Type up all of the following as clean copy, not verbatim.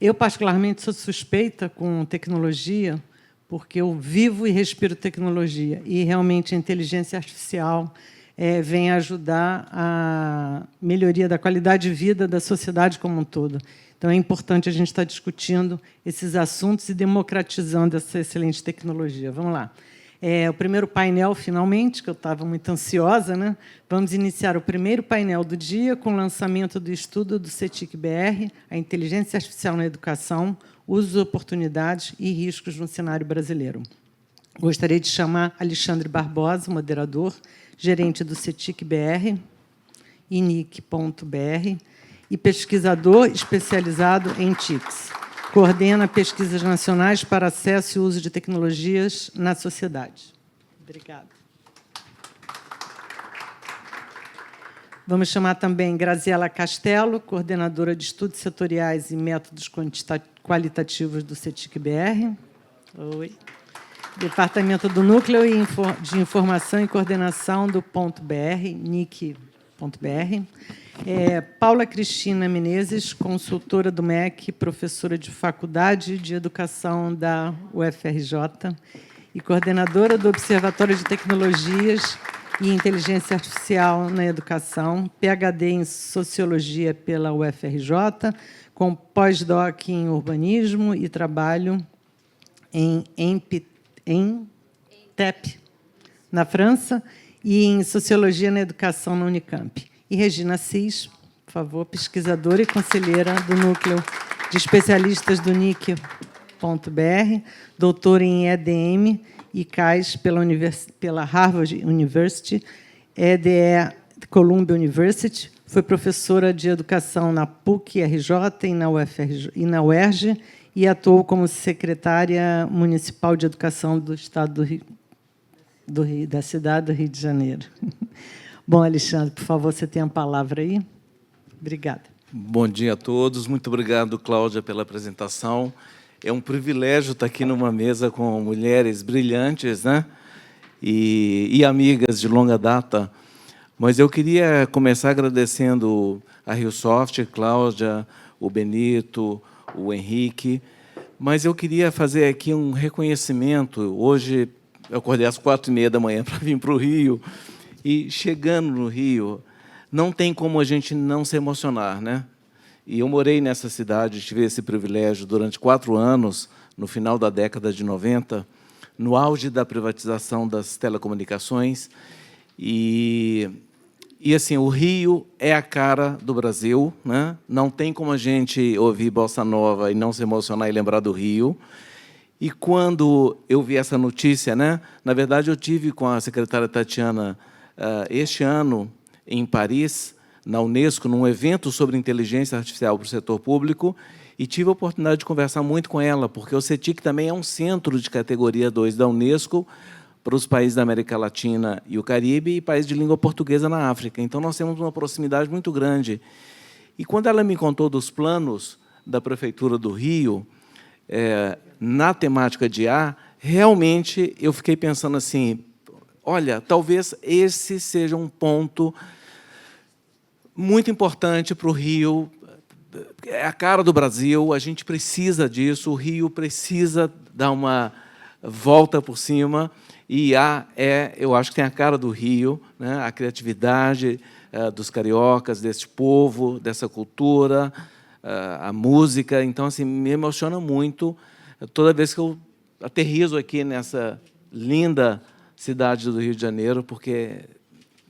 Eu, particularmente, sou suspeita com tecnologia, porque eu vivo e respiro tecnologia, e realmente a inteligência artificial vem ajudar a melhoria da qualidade de vida da sociedade como um todo. Então, é importante a gente estar discutindo esses assuntos e democratizando essa excelente tecnologia. Vamos lá. O primeiro painel, finalmente, que eu estava muito ansiosa, né? Vamos iniciar o primeiro painel do dia com o lançamento do estudo do CETIC-BR, a inteligência artificial na educação, usos, oportunidades e riscos no cenário brasileiro. Gostaria de chamar Alexandre Barbosa, moderador, gerente do CETIC-BR, inic.br, e pesquisador especializado em TICs. Coordena pesquisas nacionais para acesso e uso de tecnologias na sociedade. Obrigada. Vamos chamar também Graziela Castelo, coordenadora de estudos setoriais e métodos qualitativos do CETIC-BR. Oi. Departamento do Núcleo de Informação e Coordenação do .br, NIC.br. Paula Cristina Menezes, consultora do MEC, professora de Faculdade de Educação da UFRJ e coordenadora do Observatório de Tecnologias e Inteligência Artificial na Educação, PhD em Sociologia pela UFRJ, com pós-doc em Urbanismo e trabalho em TEP, na França, e em Sociologia na Educação na Unicamp. E Regina Cis, por favor, pesquisadora e conselheira do Núcleo de Especialistas do NIC.br, doutora em EDM e CAIS pela Harvard University, EDE Columbia University, foi professora de Educação na PUC-RJ e na UERJ, e atuou como secretária municipal de Educação do Estado da cidade do Rio de Janeiro. Bom, Alexandre, por favor, você tem a palavra aí. Obrigada. Bom dia a todos. Muito obrigado, Cláudia, pela apresentação. É um privilégio estar aqui numa mesa com mulheres brilhantes, né? E amigas de longa data. Mas eu queria começar agradecendo a RioSoft, Cláudia, o Benito, o Henrique. Mas eu queria fazer aqui um reconhecimento. Hoje, eu acordei às 4h30 da manhã para vir para o Rio. E, chegando no Rio, não tem como a gente não se emocionar, né? E eu morei nessa cidade, tive esse privilégio durante 4 anos, no final da década de 90, no auge da privatização das telecomunicações. E assim, o Rio é a cara do Brasil, né? Não tem como a gente ouvir Bossa Nova e não se emocionar e lembrar do Rio. E, quando eu vi essa notícia, né? Na verdade, eu tive com a secretária Tatiana este ano, em Paris, na Unesco, num evento sobre inteligência artificial para o setor público, e tive a oportunidade de conversar muito com ela, porque o CETIC também é um centro de categoria 2 da Unesco para os países da América Latina e o Caribe e países de língua portuguesa na África. Então, nós temos uma proximidade muito grande. E, quando ela me contou dos planos da Prefeitura do Rio, na temática de IA, realmente eu fiquei pensando assim, olha, talvez esse seja um ponto muito importante para o Rio. É a cara do Brasil, a gente precisa disso, o Rio precisa dar uma volta por cima, e IA eu acho que tem a cara do Rio, né? A criatividade dos cariocas, desse povo, dessa cultura, a música. Então, assim, me emociona muito toda vez que eu aterrizo aqui nessa linda cidade do Rio de Janeiro, porque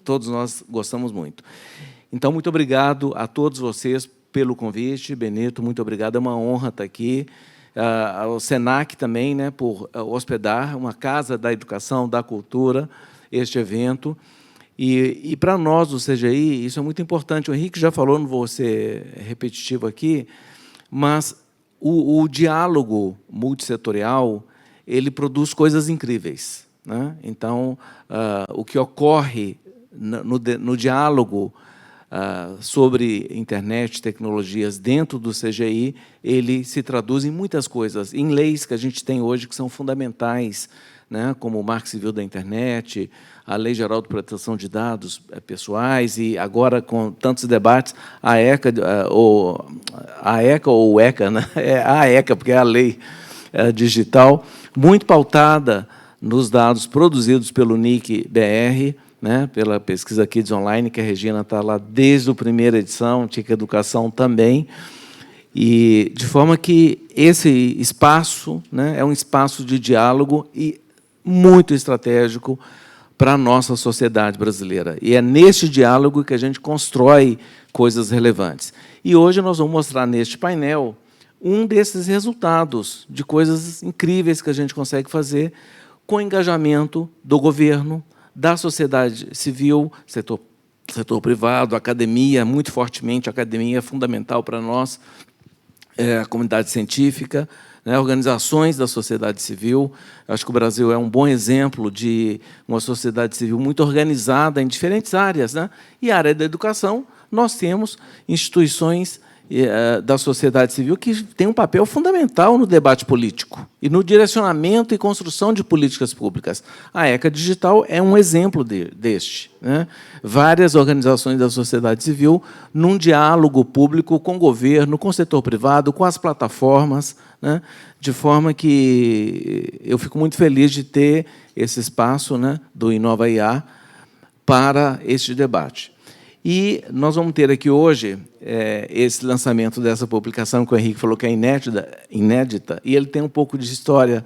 todos nós gostamos muito. Então, muito obrigado a todos vocês pelo convite. Benito, muito obrigado. É uma honra estar aqui. Ao SENAC também, né, por hospedar uma casa da educação, da cultura, este evento. E para nós, do CGI, isso é muito importante. O Henrique já falou, não vou ser repetitivo aqui, mas o diálogo multissetorial, ele produz coisas incríveis, né? Então, o que ocorre no diálogo sobre internet, tecnologias dentro do CGI, ele se traduz em muitas coisas, em leis que a gente tem hoje que são fundamentais né, como o Marco Civil da Internet, a Lei Geral de Proteção de Dados Pessoais, e agora, com tantos debates, a ECA, ou o ECA, né? É a ECA, porque é a lei digital, muito pautada nos dados produzidos pelo NIC-BR, né, pela pesquisa Kids Online, que a Regina está lá desde a primeira edição, TIC Educação também, e de forma que esse espaço, né, é um espaço de diálogo e muito estratégico para a nossa sociedade brasileira. E é neste diálogo que a gente constrói coisas relevantes. E hoje nós vamos mostrar neste painel um desses resultados de coisas incríveis que a gente consegue fazer com engajamento do governo, da sociedade civil, setor privado, academia, muito fortemente, a academia é fundamental para nós, a comunidade científica, né, organizações da sociedade civil. Acho que o Brasil é um bom exemplo de uma sociedade civil muito organizada em diferentes áreas, né? E a área da educação, nós temos instituições da sociedade civil que tem um papel fundamental no debate político e no direcionamento e construção de políticas públicas. A ECA Digital é um exemplo deste, né? Várias organizações da sociedade civil num diálogo público com o governo, com o setor privado, com as plataformas, né? De forma que eu fico muito feliz de ter esse espaço, né, do Inova IA para este debate. E nós vamos ter aqui hoje esse lançamento dessa publicação que o Henrique falou que é inédita, e ele tem um pouco de história,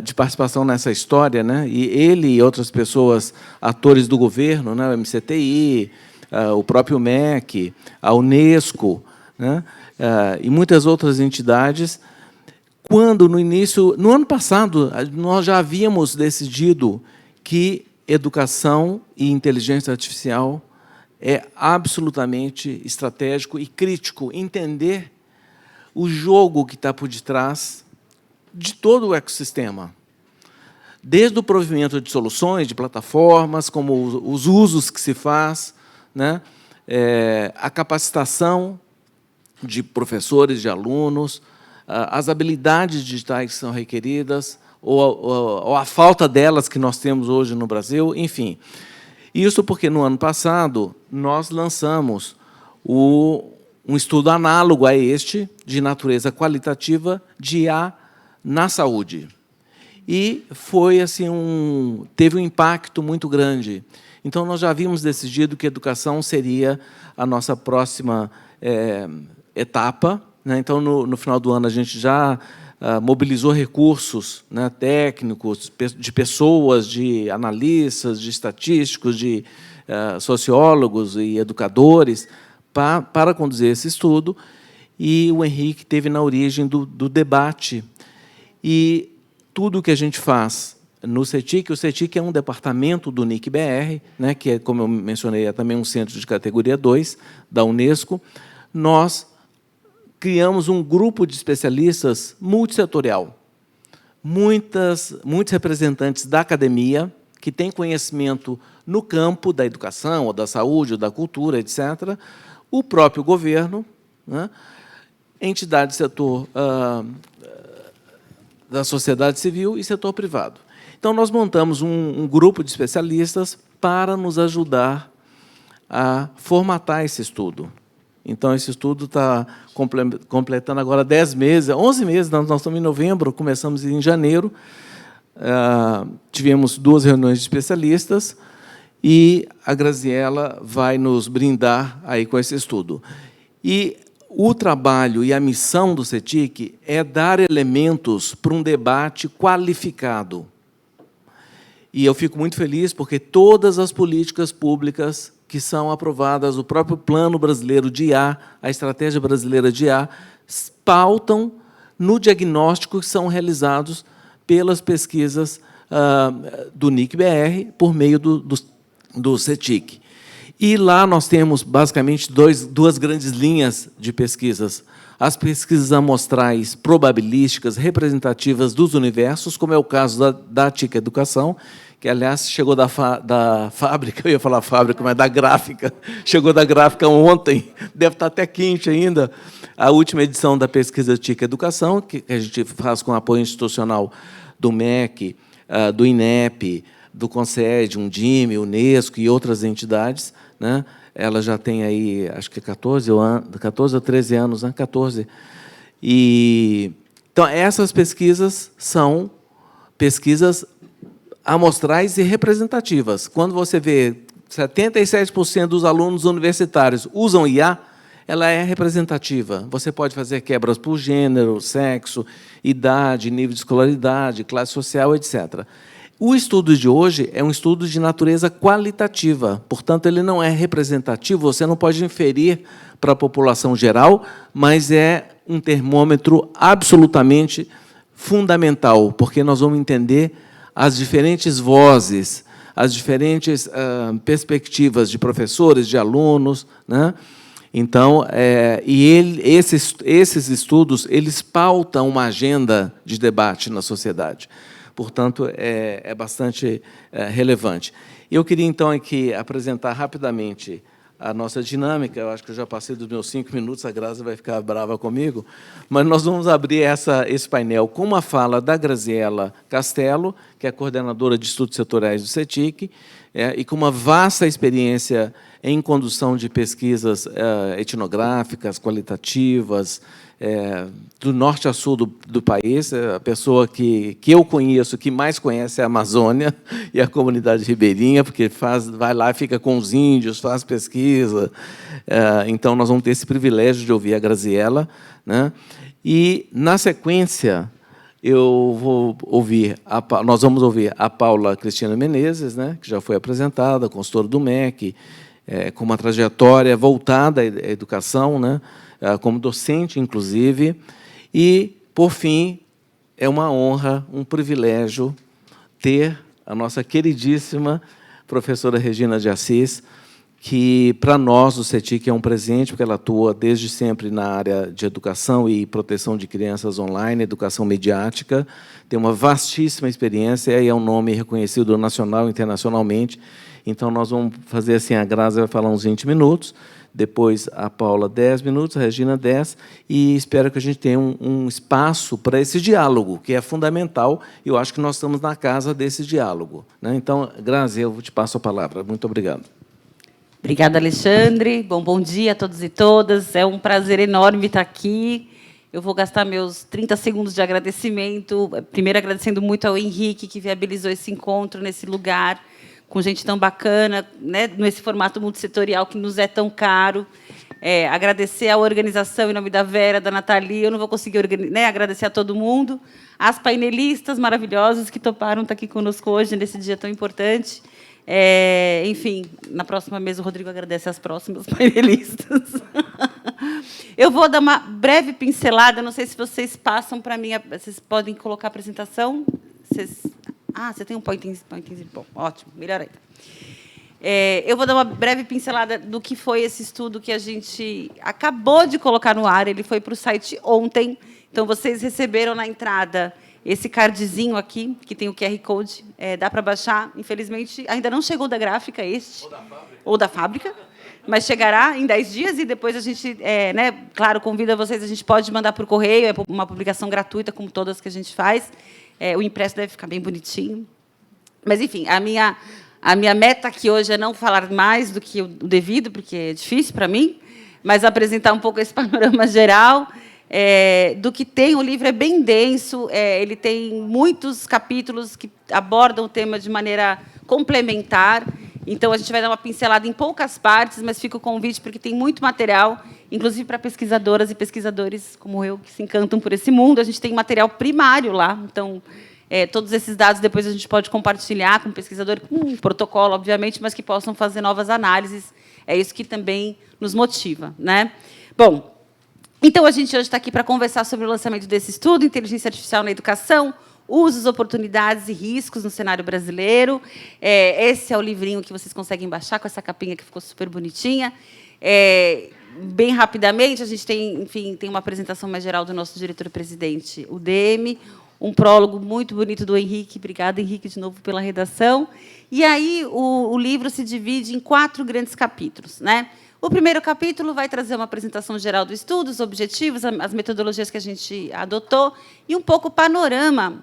de participação nessa história, né? E ele e outras pessoas, atores do governo, né? O MCTI, o próprio MEC, a Unesco, né? E muitas outras entidades, quando, no ano passado, nós já havíamos decidido que educação e inteligência artificial é absolutamente estratégico e crítico entender o jogo que está por detrás de todo o ecossistema, desde o provimento de soluções, de plataformas, como os usos que se faz, né, a capacitação de professores, de alunos, as habilidades digitais que são requeridas, ou a falta delas que nós temos hoje no Brasil, enfim. Isso porque, no ano passado, nós lançamos um estudo análogo a este, de natureza qualitativa, de IA na saúde. E foi assim, teve um impacto muito grande. Então, nós já havíamos decidido que a educação seria a nossa próxima etapa, né? Então, no final do ano, a gente já mobilizou recursos, né, técnicos, de pessoas, de analistas, de estatísticos, de sociólogos e educadores, para conduzir esse estudo, e o Henrique teve na origem do debate. E tudo o que a gente faz no CETIC, o CETIC é um departamento do NIC-BR, né, que, como eu mencionei, é também um centro de categoria 2 da Unesco. Nós criamos um grupo de especialistas multissetorial, muitos representantes da academia, que têm conhecimento no campo da educação, ou da saúde, ou da cultura, etc., o próprio governo, né, entidade do setor da sociedade civil e setor privado. Então, nós montamos um grupo de especialistas para nos ajudar a formatar esse estudo. Então, esse estudo está completando agora 10 meses, 11 meses, nós estamos em novembro, começamos em janeiro, tivemos 2 reuniões de especialistas, e a Graziela vai nos brindar aí com esse estudo. E o trabalho e a missão do CETIC é dar elementos para um debate qualificado. E eu fico muito feliz porque todas as políticas públicas que são aprovadas, o próprio Plano Brasileiro de IA, a Estratégia Brasileira de IA, pautam no diagnóstico que são realizados pelas pesquisas do NIC-BR por meio do CETIC. E lá nós temos, basicamente, duas grandes linhas de pesquisas. As pesquisas amostrais probabilísticas representativas dos universos, como é o caso da TIC Educação, que, aliás, chegou da fábrica, eu ia falar fábrica, mas da gráfica, chegou da gráfica ontem, deve estar até quente ainda, a última edição da pesquisa TIC Educação, que a gente faz com apoio institucional do MEC, do INEP, do CONSED, Undime, Unesco e outras entidades, né? Ela já tem aí, acho que 14 ou 13 anos, né? 14. Então, essas pesquisas são pesquisas amostrais e representativas. Quando você vê 77% dos alunos universitários usam IA, ela é representativa. Você pode fazer quebras por gênero, sexo, idade, nível de escolaridade, classe social, etc. O estudo de hoje é um estudo de natureza qualitativa, portanto, ele não é representativo, você não pode inferir para a população geral, mas é um termômetro absolutamente fundamental, porque nós vamos entender as diferentes vozes, as diferentes perspectivas de professores, de alunos, né? Então, esses estudos eles pautam uma agenda de debate na sociedade. Portanto, é bastante relevante. Eu queria, então, aqui apresentar rapidamente a nossa dinâmica. Eu acho que eu já passei dos meus 5 minutos, a Grazi vai ficar brava comigo, mas nós vamos abrir esse painel com uma fala da Graziela Castello, que é coordenadora de estudos setoriais do CETIC, e com uma vasta experiência em condução de pesquisas etnográficas, qualitativas, do norte a sul do país. A pessoa que eu conheço, que mais conhece é a Amazônia e a comunidade ribeirinha, porque vai lá, fica com os índios, faz pesquisa. Então, nós vamos ter esse privilégio de ouvir a Graziela, né? E, na sequência, nós vamos ouvir a Paula Cristina Menezes, né, que já foi apresentada, consultora do MEC, com uma trajetória voltada à educação, né, como docente, inclusive. E, por fim, é uma honra, um privilégio ter a nossa queridíssima professora Regina de Assis, que, para nós, do CETIC, é um presente, porque ela atua desde sempre na área de educação e proteção de crianças online, educação mediática, tem uma vastíssima experiência e é um nome reconhecido nacional e internacionalmente. Então, nós vamos fazer assim, a Grazi vai falar uns 20 minutos, depois a Paula 10 minutos, a Regina 10, e espero que a gente tenha um espaço para esse diálogo, que é fundamental, e eu acho que nós estamos na casa desse diálogo, né? Então, Grazi, eu te passo a palavra. Muito obrigado. Obrigada, Alexandre. Bom dia a todos e todas. É um prazer enorme estar aqui. Eu vou gastar meus 30 segundos de agradecimento. Primeiro, agradecendo muito ao Henrique, que viabilizou esse encontro nesse lugar, com gente tão bacana, né, nesse formato multissetorial que nos é tão caro. Agradecer à organização, em nome da Vera, da Nathalie. Eu não vou conseguir agradecer a todo mundo. As painelistas maravilhosas que toparam estar aqui conosco hoje, nesse dia tão importante. Enfim, na próxima mesa, o Rodrigo agradece às próximas painelistas. Eu vou dar uma breve pincelada, não sei se vocês passam para mim, vocês podem colocar a apresentação? Você tem um point-in. Bom, ótimo, melhor ainda. Eu vou dar uma breve pincelada do que foi esse estudo que a gente acabou de colocar no ar. Ele foi para o site ontem, então vocês receberam na entrada esse cardzinho aqui, que tem o QR Code, dá para baixar. Infelizmente, ainda não chegou da gráfica este. Ou da fábrica. Mas chegará em 10 dias e depois a gente, claro, convida vocês, a gente pode mandar por correio, é uma publicação gratuita, como todas que a gente faz. O impresso deve ficar bem bonitinho. Mas, enfim, a minha meta aqui hoje é não falar mais do que o devido, porque é difícil para mim, mas apresentar um pouco esse panorama geral. Do que tem, o livro é bem denso, ele tem muitos capítulos que abordam o tema de maneira complementar, então a gente vai dar uma pincelada em poucas partes, mas fica o convite, porque tem muito material, inclusive para pesquisadoras e pesquisadores como eu, que se encantam por esse mundo. A gente tem material primário lá, então todos esses dados depois a gente pode compartilhar com o pesquisador, com um protocolo, obviamente, mas que possam fazer novas análises. É isso que também nos motiva, né? Bom, então, a gente hoje está aqui para conversar sobre o lançamento desse estudo, Inteligência Artificial na Educação, usos, oportunidades e riscos no cenário brasileiro. Esse é o livrinho que vocês conseguem baixar, com essa capinha que ficou super bonitinha. Bem rapidamente, a gente tem, enfim, tem uma apresentação mais geral do nosso diretor-presidente, o DM, um prólogo muito bonito do Henrique. Obrigada, Henrique, de novo pela redação. E aí, o livro se divide em 4 grandes capítulos, né? O primeiro capítulo vai trazer uma apresentação geral do estudo, os objetivos, as metodologias que a gente adotou e um pouco o panorama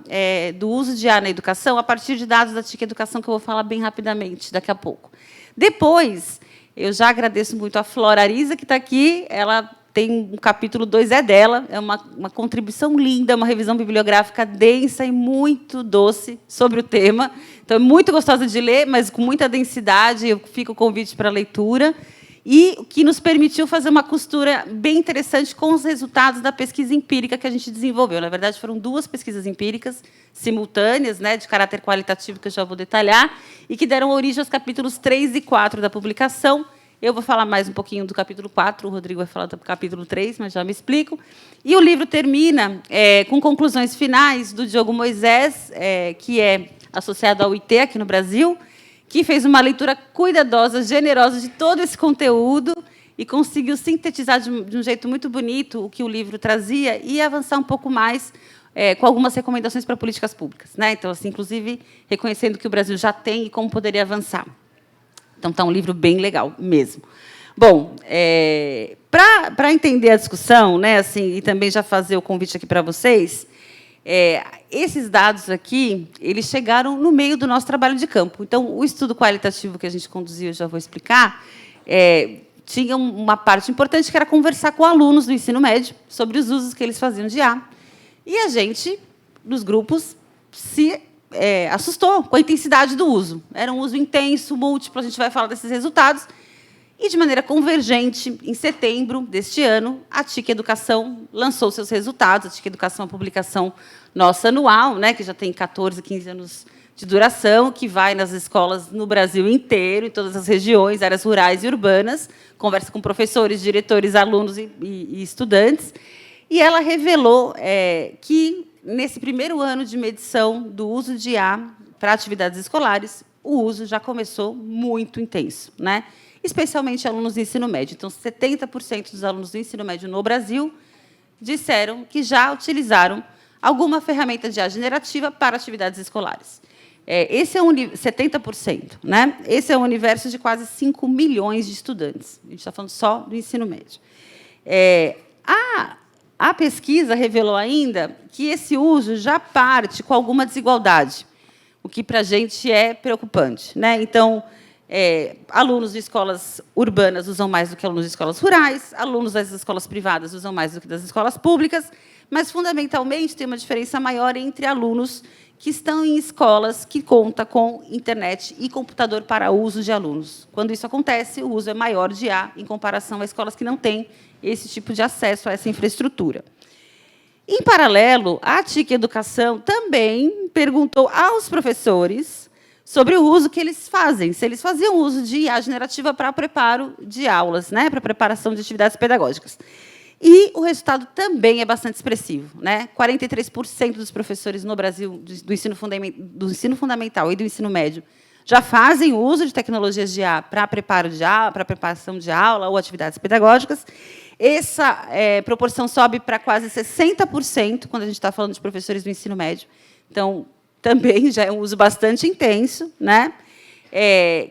do uso de IA na educação, a partir de dados da TIC Educação, que eu vou falar bem rapidamente daqui a pouco. Depois, eu já agradeço muito a Flora Arisa, que está aqui. Ela tem um capítulo 2, é dela. É uma contribuição linda, uma revisão bibliográfica densa e muito doce sobre o tema. Então, é muito gostosa de ler, mas com muita densidade. Fica o convite para a leitura. E o que nos permitiu fazer uma costura bem interessante com os resultados da pesquisa empírica que a gente desenvolveu. Na verdade, foram 2 pesquisas empíricas simultâneas, né, de caráter qualitativo, que eu já vou detalhar, e que deram origem aos capítulos 3 e 4 da publicação. Eu vou falar mais um pouquinho do capítulo 4, o Rodrigo vai falar do capítulo 3, mas já me explico. E o livro termina com conclusões finais do Diogo Moisés, que é associado ao IT aqui no Brasil, que fez uma leitura cuidadosa, generosa de todo esse conteúdo e conseguiu sintetizar de um jeito muito bonito o que o livro trazia e avançar um pouco mais com algumas recomendações para políticas públicas, né? Então, assim, inclusive, reconhecendo o que o Brasil já tem e como poderia avançar. Então, está um livro bem legal mesmo. Bom, para entender a discussão, né, assim, e também já fazer o convite aqui para vocês, esses dados aqui, eles chegaram no meio do nosso trabalho de campo. Então, o estudo qualitativo que a gente conduziu, eu já vou explicar, tinha uma parte importante, que era conversar com alunos do ensino médio sobre os usos que eles faziam de IA. E a gente, nos grupos, se assustou com a intensidade do uso. Era um uso intenso, múltiplo, a gente vai falar desses resultados. E, de maneira convergente, em setembro deste ano, a TIC Educação lançou seus resultados. A TIC Educação é uma publicação nossa anual, né, que já tem 14, 15 anos de duração, que vai nas escolas no Brasil inteiro, em todas as regiões, áreas rurais e urbanas, conversa com professores, diretores, alunos e estudantes. E ela revelou que, nesse primeiro ano de medição do uso de IA para atividades escolares, o uso já começou muito intenso, né? Especialmente alunos do ensino médio. Então, 70% dos alunos do ensino médio no Brasil disseram que já utilizaram alguma ferramenta de IA generativa para atividades escolares. Esse é 70%. Né? Esse é um universo de quase 5 milhões de estudantes. A gente está falando só do ensino médio. A pesquisa revelou ainda que esse uso já parte com alguma desigualdade, o que, para a gente, é preocupante, né? Então, alunos de escolas urbanas usam mais do que alunos de escolas rurais, alunos das escolas privadas usam mais do que das escolas públicas, mas, fundamentalmente, tem uma diferença maior entre alunos que estão em escolas que contam com internet e computador para uso de alunos. Quando isso acontece, o uso é maior de IA em comparação a escolas que não têm esse tipo de acesso a essa infraestrutura. Em paralelo, a TIC Educação também perguntou aos professores sobre o uso que eles fazem, se eles faziam uso de IA generativa para preparo de aulas, né, para preparação de atividades pedagógicas. E o resultado também é bastante expressivo, né? 43% dos professores no Brasil do ensino fundamental e do ensino médio já fazem uso de tecnologias de IA para preparo de aula, para preparação de aula ou atividades pedagógicas. Essa proporção sobe para quase 60% quando a gente está falando de professores do ensino médio. Então, também já é um uso bastante intenso, né?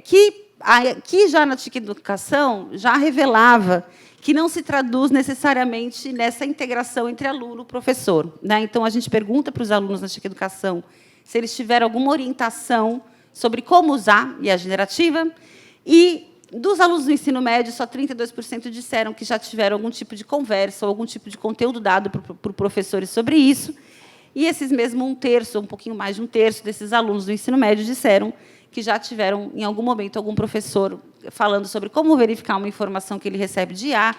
Que já na TIC Educação já revelava que não se traduz necessariamente nessa integração entre aluno e professor, né? Então, a gente pergunta para os alunos na TIC Educação se eles tiveram alguma orientação sobre como usar IA generativa, e, dos alunos do ensino médio, só 32% disseram que já tiveram algum tipo de conversa ou algum tipo de conteúdo dado por professores sobre isso, e esses mesmo um pouquinho mais de um terço desses alunos do ensino médio disseram que já tiveram, em algum momento, algum professor falando sobre como verificar uma informação que ele recebe de IA,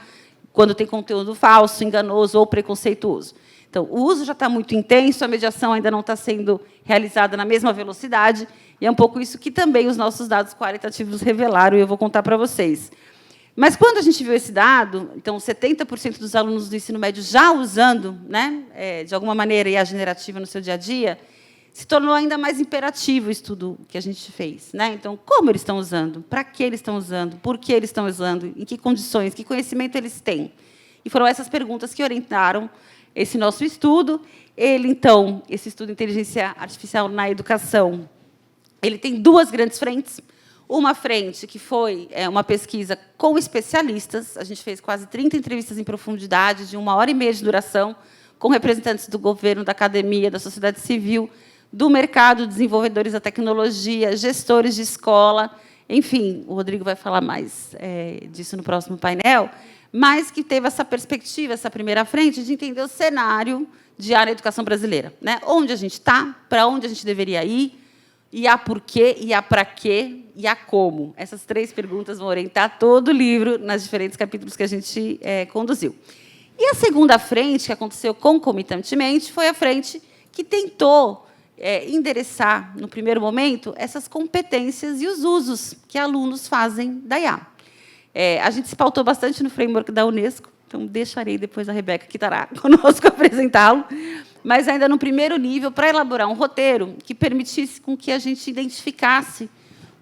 quando tem conteúdo falso, enganoso ou preconceituoso. Então, o uso já está muito intenso, a mediação ainda não está sendo realizada na mesma velocidade, e é um pouco isso que também os nossos dados qualitativos revelaram, e eu vou contar para vocês. Mas, quando a gente viu esse dado, então, 70% dos alunos do ensino médio já usando, né, de alguma maneira, IA generativa no seu dia a dia, se tornou ainda mais imperativo o estudo que a gente fez, né? Então, como eles estão usando? Para que eles estão usando? Por que eles estão usando? Em que condições? Que conhecimento eles têm? E foram essas perguntas que orientaram esse nosso estudo. Então, esse estudo de inteligência artificial na educação, ele tem 2 grandes frentes. Uma frente que foi uma pesquisa com especialistas. A gente fez quase 30 entrevistas em profundidade, de 1h30 de duração, com representantes do governo, da academia, da sociedade civil, do mercado, desenvolvedores da tecnologia, gestores de escola. Enfim, o Rodrigo vai falar mais disso no próximo painel, mas que teve essa perspectiva, essa primeira frente, de entender o cenário de área da educação brasileira, né? Onde a gente está, para onde a gente deveria ir, e a porquê, e a para quê, e a como. Essas 3 perguntas vão orientar todo o livro, nos diferentes capítulos que a gente conduziu. E a segunda frente, que aconteceu concomitantemente, foi a frente que tentou endereçar, no primeiro momento, essas competências e os usos que alunos fazem da IA. A gente se pautou bastante no framework da Unesco, então deixarei depois a Rebeca, que estará conosco, apresentá-lo, mas ainda no primeiro nível, para elaborar um roteiro que permitisse com que a gente identificasse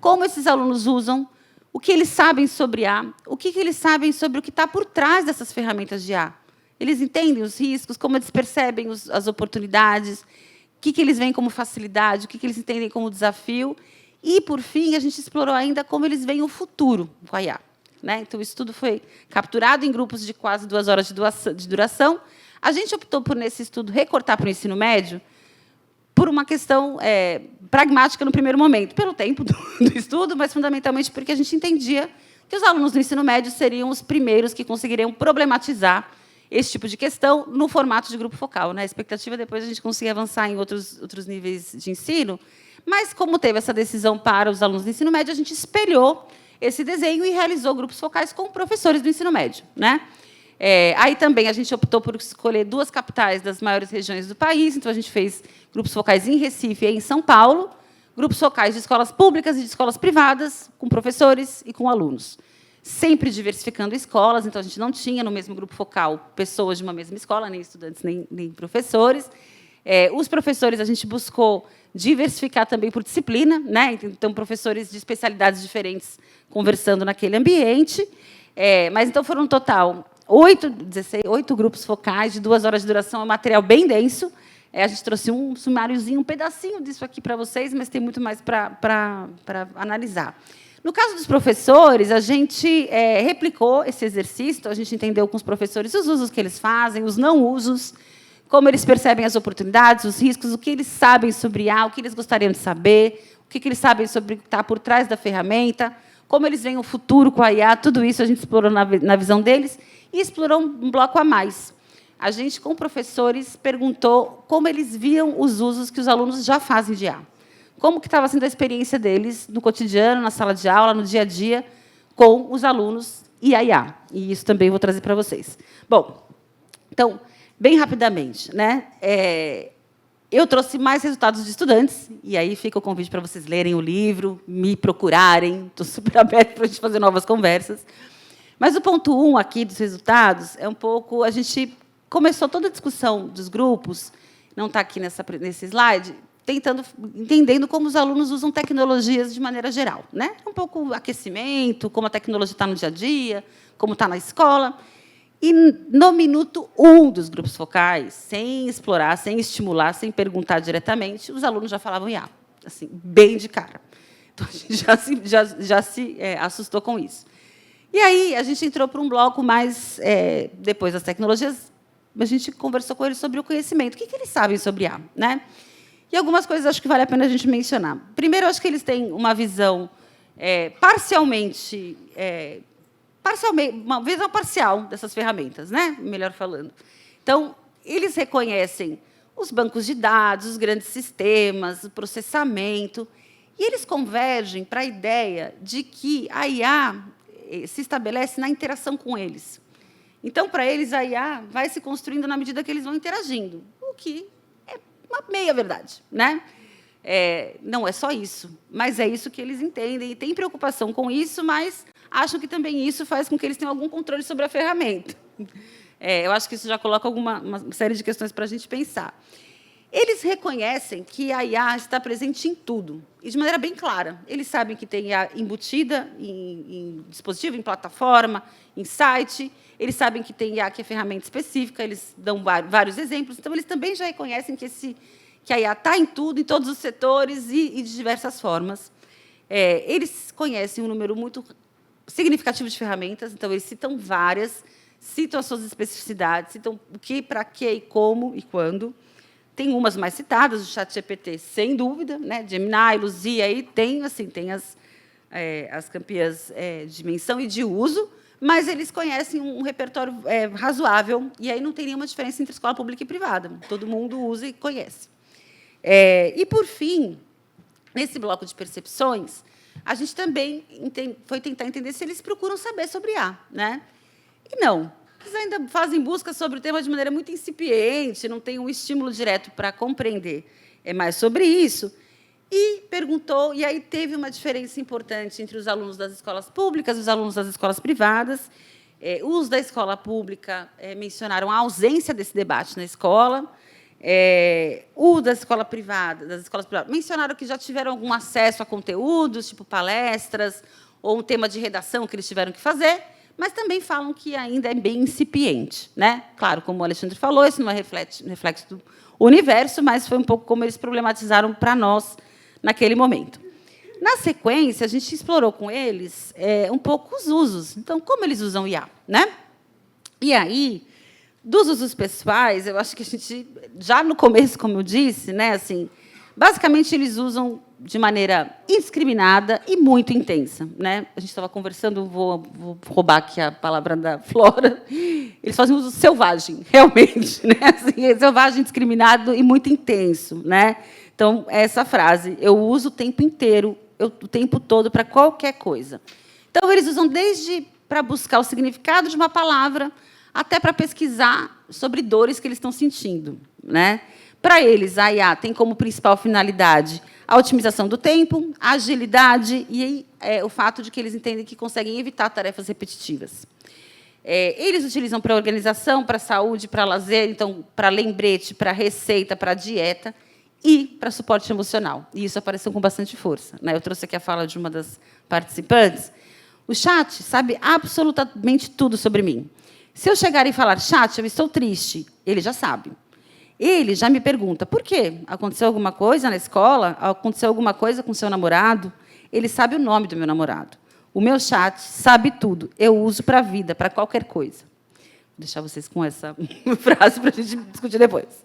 como esses alunos usam, o que eles sabem sobre IA, o que eles sabem sobre o que está por trás dessas ferramentas de IA. Eles entendem os riscos, como eles percebem as oportunidades, o que eles veem como facilidade, o que eles entendem como desafio. E, por fim, a gente explorou ainda como eles veem o futuro com a IA. Né? Então, o estudo foi capturado em grupos de quase 2 horas de duração. A gente optou por, nesse estudo, recortar para o ensino médio por uma questão pragmática no primeiro momento, pelo tempo do estudo, mas, fundamentalmente, porque a gente entendia que os alunos do ensino médio seriam os primeiros que conseguiriam problematizar esse tipo de questão no formato de grupo focal. Né? A expectativa é depois a gente conseguir avançar em outros níveis de ensino, mas, como teve essa decisão para os alunos do ensino médio, a gente espelhou esse desenho e realizou grupos focais com professores do ensino médio. Né? Aí também a gente optou por escolher 2 capitais das maiores regiões do país, então a gente fez grupos focais em Recife e em São Paulo, grupos focais de escolas públicas e de escolas privadas, com professores e com alunos. Sempre diversificando escolas, então a gente não tinha no mesmo grupo focal pessoas de uma mesma escola, nem estudantes, nem professores. Os professores a gente buscou diversificar também por disciplina, né? Então, professores de especialidades diferentes conversando naquele ambiente. Mas, então, foram, no total, 8 grupos focais, de 2 horas de duração, é um material bem denso. A gente trouxe um sumáriozinho, um pedacinho disso aqui para vocês, mas tem muito mais para analisar. No caso dos professores, a gente replicou esse exercício, então a gente entendeu com os professores os usos que eles fazem, os não usos, como eles percebem as oportunidades, os riscos, o que eles sabem sobre IA, o que eles gostariam de saber, o que eles sabem sobre o que está por trás da ferramenta, como eles veem o futuro com a IA, tudo isso a gente explorou na visão deles e explorou um bloco a mais. A gente, com professores, perguntou como eles viam os usos que os alunos já fazem de IA. Como que estava sendo a experiência deles no cotidiano, na sala de aula, no dia a dia, com os alunos e a IA. E isso também vou trazer para vocês. Bom, então, bem rapidamente, né? Eu trouxe mais resultados de estudantes, e aí fica o convite para vocês lerem o livro, me procurarem, estou super aberta para a gente fazer novas conversas. Mas o ponto 1 aqui dos resultados é um pouco... A gente começou toda a discussão dos grupos, não está aqui nesse slide, entendendo como os alunos usam tecnologias de maneira geral. Né? Um pouco aquecimento, como a tecnologia está no dia a dia, como está na escola. E, no minuto 1 dos grupos focais, sem explorar, sem estimular, sem perguntar diretamente, os alunos já falavam IA, assim, bem de cara. Então, a gente já se assustou com isso. E aí, a gente entrou para um bloco mais, depois das tecnologias, a gente conversou com eles sobre o conhecimento. O que eles sabem sobre IA? Né? E algumas coisas acho que vale a pena a gente mencionar. Primeiro, acho que eles têm uma visão uma visão parcial dessas ferramentas, né? Melhor falando. Então, eles reconhecem os bancos de dados, os grandes sistemas, o processamento, e eles convergem para a ideia de que a IA se estabelece na interação com eles. Então, para eles, a IA vai se construindo na medida que eles vão interagindo, o que é uma meia-verdade. Né? Não é só isso, mas é isso que eles entendem, e têm preocupação com isso, mas acham que também isso faz com que eles tenham algum controle sobre a ferramenta. Eu acho que isso já coloca uma série de questões para a gente pensar. Eles reconhecem que a IA está presente em tudo, e de maneira bem clara. Eles sabem que tem IA embutida em dispositivo, em plataforma, em site. Eles sabem que tem IA que é ferramenta específica, eles dão vários exemplos. Então, eles também já reconhecem que a IA está em tudo, em todos os setores e de diversas formas. Eles conhecem um número muito significativo de ferramentas, então eles citam várias, citam as suas especificidades, citam o que, para quê, e como e quando. Tem umas mais citadas, o ChatGPT, sem dúvida, né? Gemini, Luzia, aí tem as campeãs de menção e de uso, mas eles conhecem um repertório razoável, e aí não tem nenhuma diferença entre escola pública e privada. Todo mundo usa e conhece. E, por fim, nesse bloco de percepções, a gente também foi tentar entender se eles procuram saber sobre IA, né? E não. Eles ainda fazem busca sobre o tema de maneira muito incipiente, não tem um estímulo direto para compreender mais sobre isso. E perguntou, e aí teve uma diferença importante entre os alunos das escolas públicas e os alunos das escolas privadas. Os da escola pública mencionaram a ausência desse debate na escola. Os das escolas privadas mencionaram que já tiveram algum acesso a conteúdos, tipo palestras, ou um tema de redação que eles tiveram que fazer, mas também falam que ainda é bem incipiente, né? Claro, como o Alexandre falou, isso não é reflexo do universo, mas foi um pouco como eles problematizaram para nós naquele momento. Na sequência, a gente explorou com eles um pouco os usos. Então, como eles usam IA, né? E aí, dos usos pessoais, eu acho que a gente, já no começo, como eu disse, né, assim, basicamente, eles usam de maneira indiscriminada e muito intensa, né? A gente estava conversando, vou roubar aqui a palavra da Flora. Eles fazem uso selvagem, realmente, né? Assim, selvagem, indiscriminado e muito intenso, né? Então, essa frase, eu uso o tempo inteiro, o tempo todo, para qualquer coisa. Então, eles usam desde para buscar o significado de uma palavra até para pesquisar sobre dores que eles estão sentindo, né? Para eles, a IA tem como principal finalidade a otimização do tempo, a agilidade e o fato de que eles entendem que conseguem evitar tarefas repetitivas. Eles utilizam para organização, para saúde, para lazer, então, para lembrete, para receita, para dieta e para suporte emocional. E isso apareceu com bastante força, né? Eu trouxe aqui a fala de uma das participantes. O chat sabe absolutamente tudo sobre mim. Se eu chegar e falar, chat, eu estou triste, ele já sabe. Ele já me pergunta, por quê? Aconteceu alguma coisa na escola? Aconteceu alguma coisa com seu namorado? Ele sabe o nome do meu namorado. O meu chat sabe tudo. Eu uso para a vida, para qualquer coisa. Vou deixar vocês com essa frase para a gente discutir depois.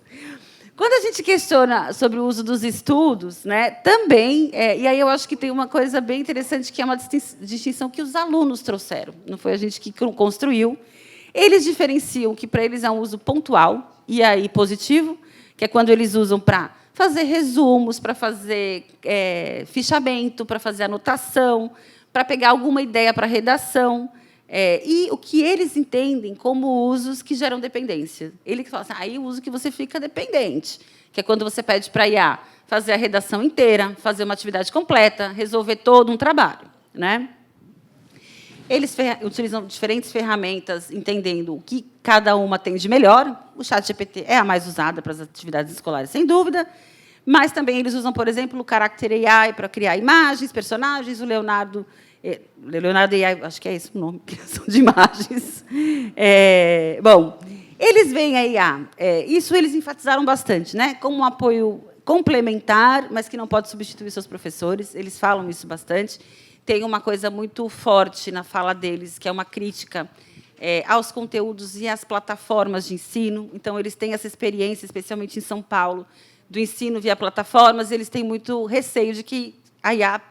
Quando a gente questiona sobre o uso dos estudos, né, também, e aí eu acho que tem uma coisa bem interessante, que é uma distinção que os alunos trouxeram. Não foi a gente que construiu. Eles diferenciam que, para eles, é um uso pontual, e aí positivo, que é quando eles usam para fazer resumos, para fazer fichamento, para fazer anotação, para pegar alguma ideia para redação, e o que eles entendem como usos que geram dependência. Ele fala assim, aí o uso que você fica dependente, que é quando você pede para a IA fazer a redação inteira, fazer uma atividade completa, resolver todo um trabalho, né? Eles utilizam diferentes ferramentas, entendendo o que cada uma tem de melhor. O ChatGPT é a mais usada para as atividades escolares, sem dúvida, mas também eles usam, por exemplo, o Character AI para criar imagens, personagens, o Leonardo AI, acho que é esse o nome, criação de imagens. Bom, eles veem a IA, isso eles enfatizaram bastante, né, como um apoio complementar, mas que não pode substituir seus professores. Eles falam isso bastante. Tem uma coisa muito forte na fala deles, que é uma crítica aos conteúdos e às plataformas de ensino. Então, eles têm essa experiência, especialmente em São Paulo, do ensino via plataformas, e eles têm muito receio de que a IA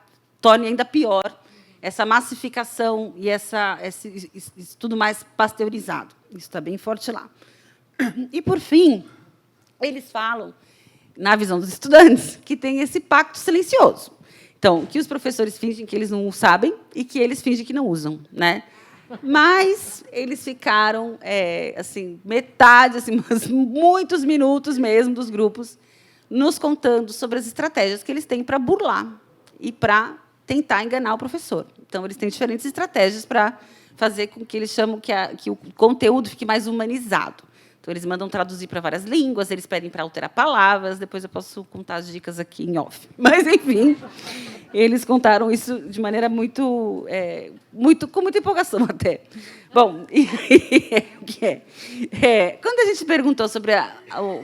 torne ainda pior essa massificação e esse estudo mais pasteurizado. Isso está bem forte lá. E, por fim, eles falam, na visão dos estudantes, que tem esse pacto silencioso. Então, que os professores fingem que eles não sabem e que eles fingem que não usam, né? Mas eles ficaram, assim, metade, assim, muitos minutos mesmo dos grupos, nos contando sobre as estratégias que eles têm para burlar e para tentar enganar o professor. Então, eles têm diferentes estratégias para fazer com que eles chamam que o conteúdo fique mais humanizado. Então, eles mandam traduzir para várias línguas, eles pedem para alterar palavras, depois eu posso contar as dicas aqui em off. Mas, enfim, eles contaram isso de maneira com muita empolgação até. Bom, quando a gente perguntou sobre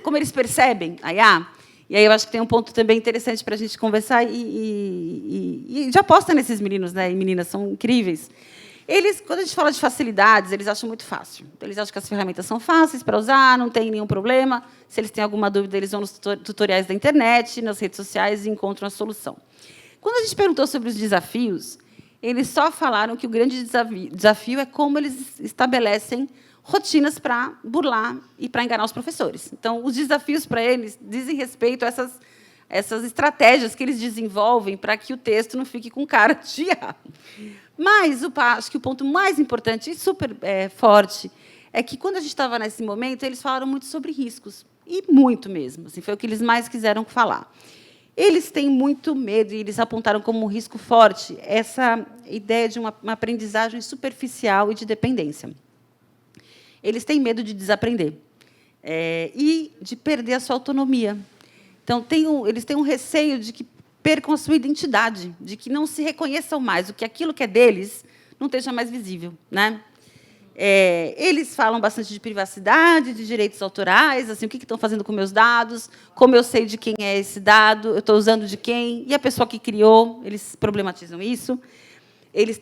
como eles percebem a IA, E aí eu acho que tem um ponto também interessante para a gente conversar e já aposta nesses meninos, né, e meninas, são incríveis. Eles, quando a gente fala de facilidades, eles acham muito fácil. Eles acham que as ferramentas são fáceis para usar, não tem nenhum problema. Se eles têm alguma dúvida, eles vão nos tutoriais da internet, nas redes sociais e encontram a solução. Quando a gente perguntou sobre os desafios, eles só falaram que o grande desafio é como eles estabelecem rotinas para burlar e para enganar os professores. Então, os desafios para eles dizem respeito a essas estratégias que eles desenvolvem para que o texto não fique com cara de IA. Mas acho que o ponto mais importante e super forte é que, quando a gente estava nesse momento, eles falaram muito sobre riscos, e muito mesmo. Assim, foi o que eles mais quiseram falar. Eles têm muito medo, e eles apontaram como um risco forte essa ideia de uma aprendizagem superficial e de dependência. Eles têm medo de desaprender e de perder a sua autonomia. Então, eles têm um receio de que percam a sua identidade, de que não se reconheçam mais, que aquilo que é deles não esteja mais visível, né? Eles falam bastante de privacidade, de direitos autorais, assim, o que estão fazendo com meus dados, como eu sei de quem é esse dado, eu estou usando de quem, e a pessoa que criou, eles problematizam isso. Eles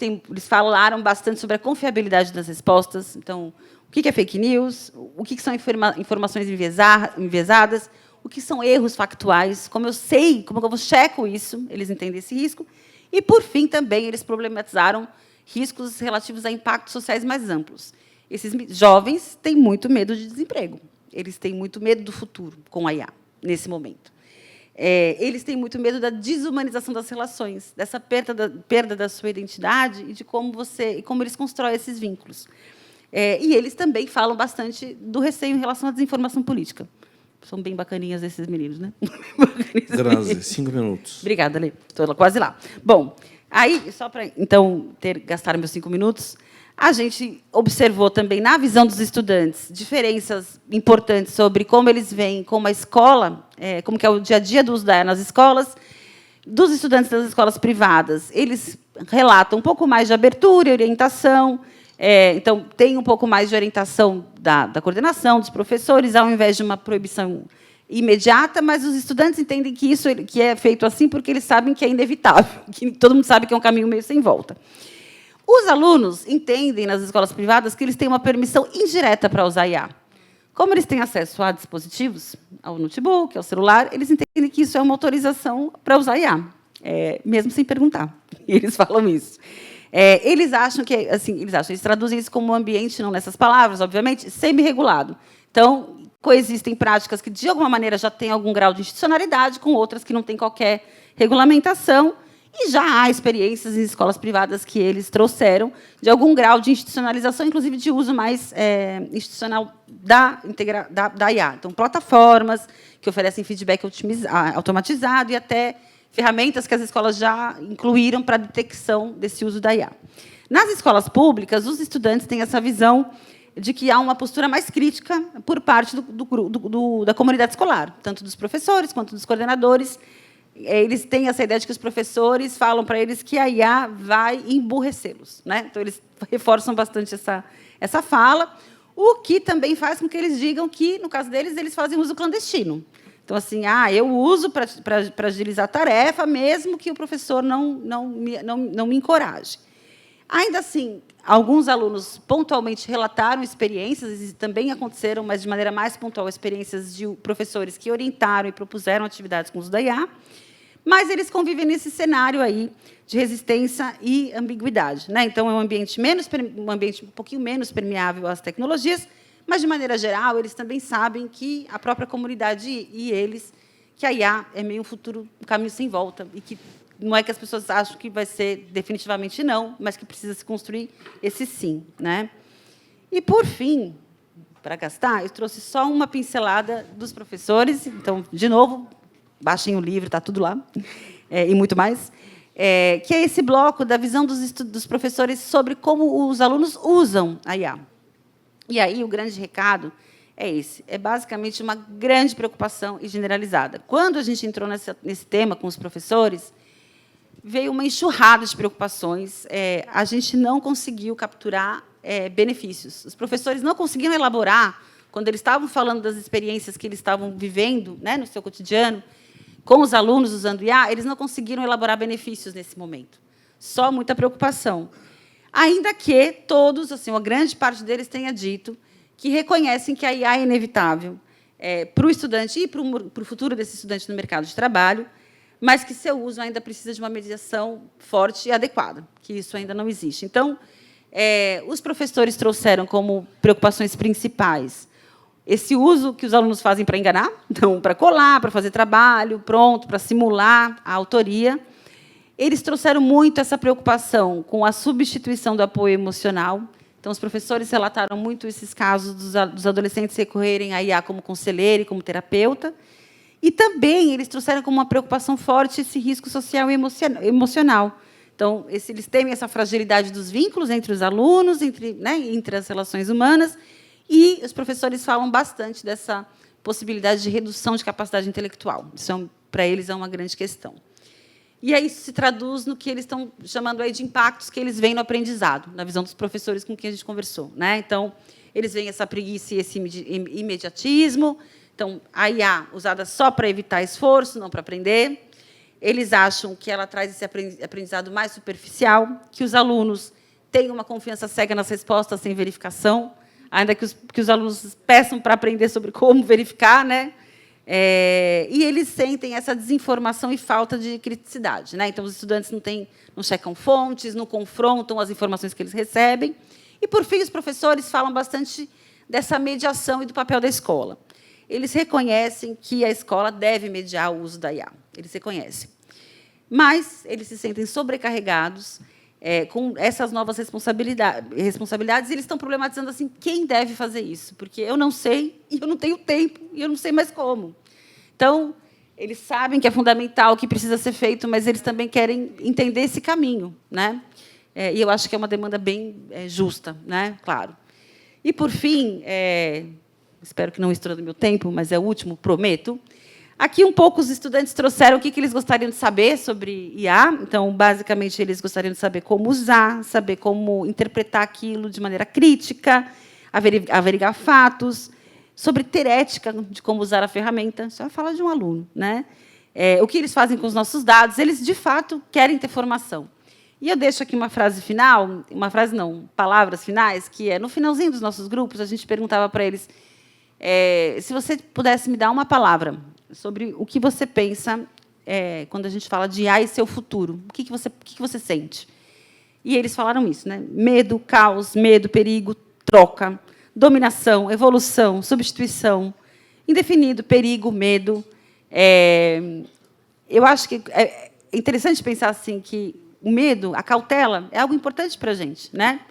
falaram bastante sobre a confiabilidade das respostas. Então, o que é fake news, o que são informações enviesadas, o que são erros factuais, como eu sei, como eu checo isso, eles entendem esse risco. E, por fim, também, eles problematizaram riscos relativos a impactos sociais mais amplos. Esses jovens têm muito medo de desemprego. Eles têm muito medo do futuro com a IA, nesse momento. Eles têm muito medo da desumanização das relações, dessa perda da sua identidade e de como eles constroem esses vínculos. E eles também falam bastante do receio em relação à desinformação política. São bem bacaninhas esses meninos, né? Grazi, 5 minutos. Obrigada, Lê. Estou quase lá. Bom, aí, só para, então, gastar meus 5 minutos, a gente observou também, na visão dos estudantes, diferenças importantes sobre como eles veem como a escola, como que é o dia a dia do uso da IA nas escolas. Dos estudantes das escolas privadas, eles relatam um pouco mais de abertura e orientação. Então, tem um pouco mais de orientação da coordenação, dos professores, ao invés de uma proibição imediata, mas os estudantes entendem que é feito assim porque eles sabem que é inevitável, que todo mundo sabe que é um caminho meio sem volta. Os alunos entendem, nas escolas privadas, que eles têm uma permissão indireta para usar IA. Como eles têm acesso a dispositivos, ao notebook, ao celular, eles entendem que isso é uma autorização para usar IA, mesmo sem perguntar. Eles falam isso. Eles acham que, assim, eles traduzem isso como um ambiente, não nessas palavras, obviamente, semi-regulado. Então, coexistem práticas que, de alguma maneira, já têm algum grau de institucionalidade, com outras que não têm qualquer regulamentação, e já há experiências em escolas privadas que eles trouxeram de algum grau de institucionalização, inclusive de uso mais institucional da IA. Então, plataformas que oferecem feedback automatizado e até ferramentas que as escolas já incluíram para a detecção desse uso da IA. Nas escolas públicas, os estudantes têm essa visão de que há uma postura mais crítica por parte da comunidade escolar, tanto dos professores quanto dos coordenadores. Eles têm essa ideia de que os professores falam para eles que a IA vai emburrecê-los, né? Então, eles reforçam bastante essa fala, o que também faz com que eles digam que, no caso deles, eles fazem uso clandestino. Então, assim, eu uso para agilizar a tarefa, mesmo que o professor não me encoraje. Ainda assim, alguns alunos pontualmente relataram experiências, e também aconteceram, mas de maneira mais pontual, experiências de professores que orientaram e propuseram atividades com o uso da IA, mas eles convivem nesse cenário aí de resistência e ambiguidade, né? Então, é um ambiente um pouquinho menos permeável às tecnologias, mas, de maneira geral, eles também sabem que a própria comunidade e eles, que a IA é meio um caminho sem volta, e que não é que as pessoas acham que vai ser definitivamente não, mas que precisa se construir esse sim, né? E, por fim, para gastar, eu trouxe só uma pincelada dos professores. Então, de novo, baixem o livro, está tudo lá, e muito mais, que é esse bloco da visão dos professores sobre como os alunos usam a IA. E aí, o grande recado é esse. É basicamente uma grande preocupação e generalizada. Quando a gente entrou nesse tema com os professores, veio uma enxurrada de preocupações. A gente não conseguiu capturar benefícios. Os professores não conseguiram elaborar quando eles estavam falando das experiências que eles estavam vivendo, né, no seu cotidiano, com os alunos usando IA, eles não conseguiram elaborar benefícios nesse momento. Só muita preocupação. Ainda que todos, assim, uma grande parte deles tenha dito que reconhecem que a IA é inevitável para o estudante e para o futuro desse estudante no mercado de trabalho, mas que seu uso ainda precisa de uma mediação forte e adequada, que isso ainda não existe. Então, os professores trouxeram como preocupações principais esse uso que os alunos fazem para enganar, então, para colar, para fazer trabalho, pronto, para simular a autoria. Eles trouxeram muito essa preocupação com a substituição do apoio emocional. Então, os professores relataram muito esses casos dos adolescentes recorrerem à IA como conselheiro e como terapeuta. E também eles trouxeram como uma preocupação forte esse risco social e emocional. Então, eles temem essa fragilidade dos vínculos entre os alunos, entre as relações humanas, e os professores falam bastante dessa possibilidade de redução de capacidade intelectual. Isso, para eles, é uma grande questão. E aí isso se traduz no que eles estão chamando aí de impactos que eles veem no aprendizado, na visão dos professores com quem a gente conversou, né? Então, eles veem essa preguiça e esse imediatismo. Então, a IA usada só para evitar esforço, não para aprender. Eles acham que ela traz esse aprendizado mais superficial, que os alunos têm uma confiança cega nas respostas sem verificação, ainda que os alunos peçam para aprender sobre como verificar, né? E eles sentem essa desinformação e falta de criticidade, né? Então, os estudantes não checam fontes, não confrontam as informações que eles recebem. E, por fim, os professores falam bastante dessa mediação e do papel da escola. Eles reconhecem que a escola deve mediar o uso da IA. Eles reconhecem. Mas eles se sentem sobrecarregados com essas novas responsabilidades, e eles estão problematizando assim, quem deve fazer isso? Porque eu não sei, e eu não tenho tempo, e eu não sei mais como. Então, eles sabem que é fundamental, que precisa ser feito, mas eles também querem entender esse caminho, né? E eu acho que é uma demanda bem justa, né? Claro. E, por fim, espero que não estoure meu tempo, mas é o último, prometo. Aqui, um pouco, os estudantes trouxeram o que eles gostariam de saber sobre IA. Então, basicamente, eles gostariam de saber como usar, saber como interpretar aquilo de maneira crítica, averiguar fatos, sobre ter ética de como usar a ferramenta. Isso é uma fala de um aluno, né? O que eles fazem com os nossos dados. Eles, de fato, querem ter formação. E eu deixo aqui uma frase final, palavras finais, que no finalzinho dos nossos grupos, a gente perguntava para eles, se você pudesse me dar uma palavra sobre o que você pensa quando a gente fala de IA e seu futuro. O que você sente? E eles falaram isso, né? Medo, caos, medo, perigo, troca, dominação, evolução, substituição, indefinido, perigo, medo. Eu acho que é interessante pensar assim que o medo, a cautela, é algo importante para a gente, né?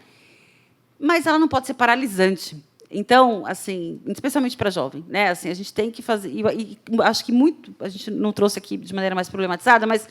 Mas ela não pode ser paralisante. Então, assim, especialmente para jovem, né? Assim, a gente tem que fazer, e acho que muito, a gente não trouxe aqui de maneira mais problematizada, mas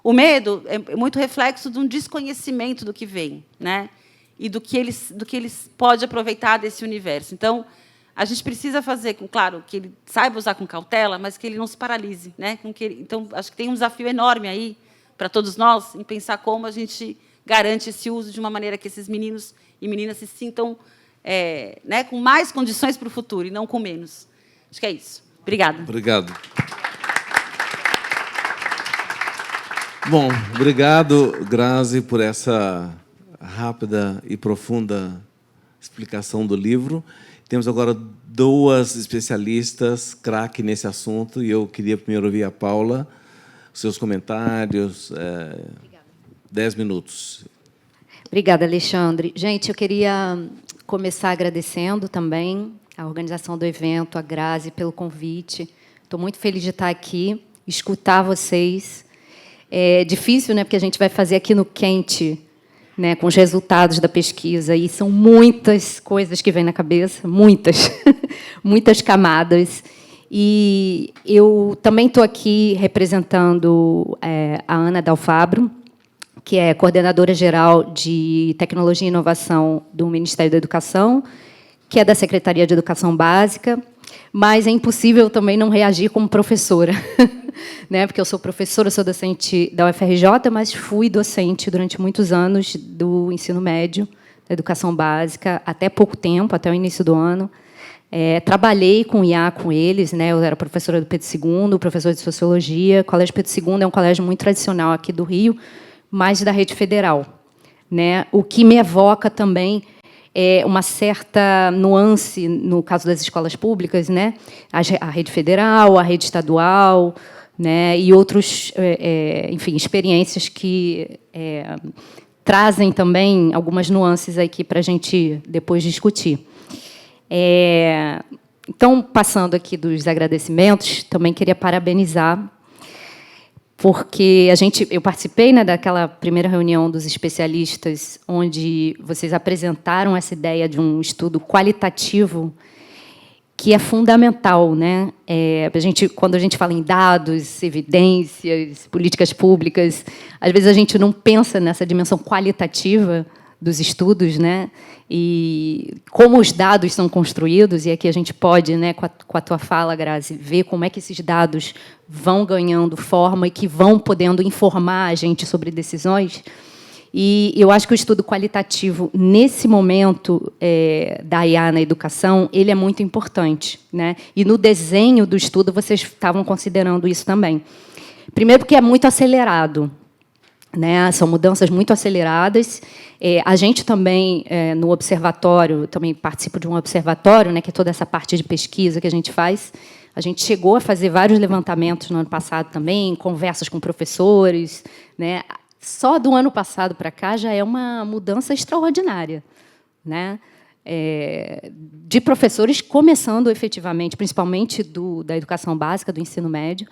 o medo é muito reflexo de um desconhecimento do que vem, né? E do que eles pode aproveitar desse universo. Então, a gente precisa fazer, claro, que ele saiba usar com cautela, mas que ele não se paralise, né? Então, acho que tem um desafio enorme aí para todos nós em pensar como a gente garante esse uso de uma maneira que esses meninos e meninas se sintam com mais condições para o futuro e não com menos. Acho que é isso. Obrigada. Obrigado. Bom, obrigado, Grazi, por essa rápida e profunda explicação do livro. Temos agora duas especialistas, craque nesse assunto, e eu queria primeiro ouvir a Paula, os seus comentários. 10 minutos. Obrigada, Alexandre. Gente, eu queria começar agradecendo também a organização do evento, a Grazi, pelo convite. Estou muito feliz de estar aqui, escutar vocês. É difícil, né, porque a gente vai fazer aqui no quente, né, com os resultados da pesquisa, e são muitas coisas que vêm na cabeça, muitas, muitas camadas. E eu também estou aqui representando a Ana Dalfabro, que é coordenadora geral de Tecnologia e Inovação do Ministério da Educação, que é da Secretaria de Educação Básica, mas é impossível também não reagir como professora, né? Porque eu sou professora, sou docente da UFRJ, mas fui docente durante muitos anos do ensino médio, da educação básica, até pouco tempo, até o início do ano. Trabalhei com IA com eles, né? Eu era professora do Pedro II, professora de Sociologia. O Colégio Pedro II é um colégio muito tradicional aqui do Rio, mas da rede federal, né? O que me evoca também é uma certa nuance, no caso das escolas públicas, né? A rede federal, a rede estadual, né? E outros, enfim, experiências que trazem também algumas nuances aqui para a gente depois discutir. Então, passando aqui dos agradecimentos, também queria parabenizar, porque eu participei, né, daquela primeira reunião dos especialistas, onde vocês apresentaram essa ideia de um estudo qualitativo que é fundamental, né? Quando a gente fala em dados, evidências, políticas públicas, às vezes a gente não pensa nessa dimensão qualitativa dos estudos, né? E como os dados são construídos, e aqui a gente pode, né, com a tua fala, Grazi, ver como é que esses dados vão ganhando forma e que vão podendo informar a gente sobre decisões. E eu acho que o estudo qualitativo, nesse momento da IA na educação, ele é muito importante, né? E no desenho do estudo, vocês estavam considerando isso também. Primeiro, porque é muito acelerado, né? São mudanças muito aceleradas. A gente também, no observatório, também participo de um observatório, né, que é toda essa parte de pesquisa que a gente faz. A gente chegou a fazer vários levantamentos no ano passado também, conversas com professores, né? Só do ano passado para cá já é uma mudança extraordinária, né? De professores começando efetivamente, principalmente da educação básica, do ensino médio,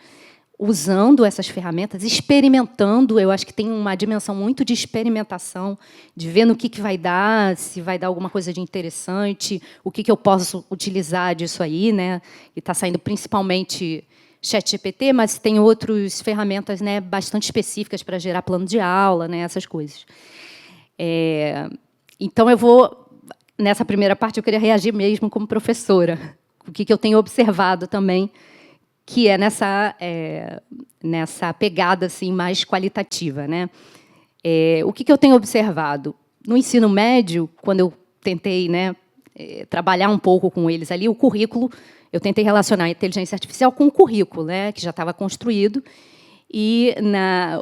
usando essas ferramentas, experimentando. Eu acho que tem uma dimensão muito de experimentação, de ver no que vai dar, se vai dar alguma coisa de interessante, o que eu posso utilizar disso aí, né? E está saindo principalmente ChatGPT, mas tem outras ferramentas, né, bastante específicas para gerar plano de aula, né, essas coisas. Então, nessa primeira parte, eu queria reagir mesmo como professora, o que eu tenho observado também, que é nessa pegada assim, mais qualitativa, né? O que eu tenho observado? No ensino médio, quando eu tentei, né, trabalhar um pouco com eles ali, o currículo, eu tentei relacionar a inteligência artificial com o currículo, né, que já estava construído, e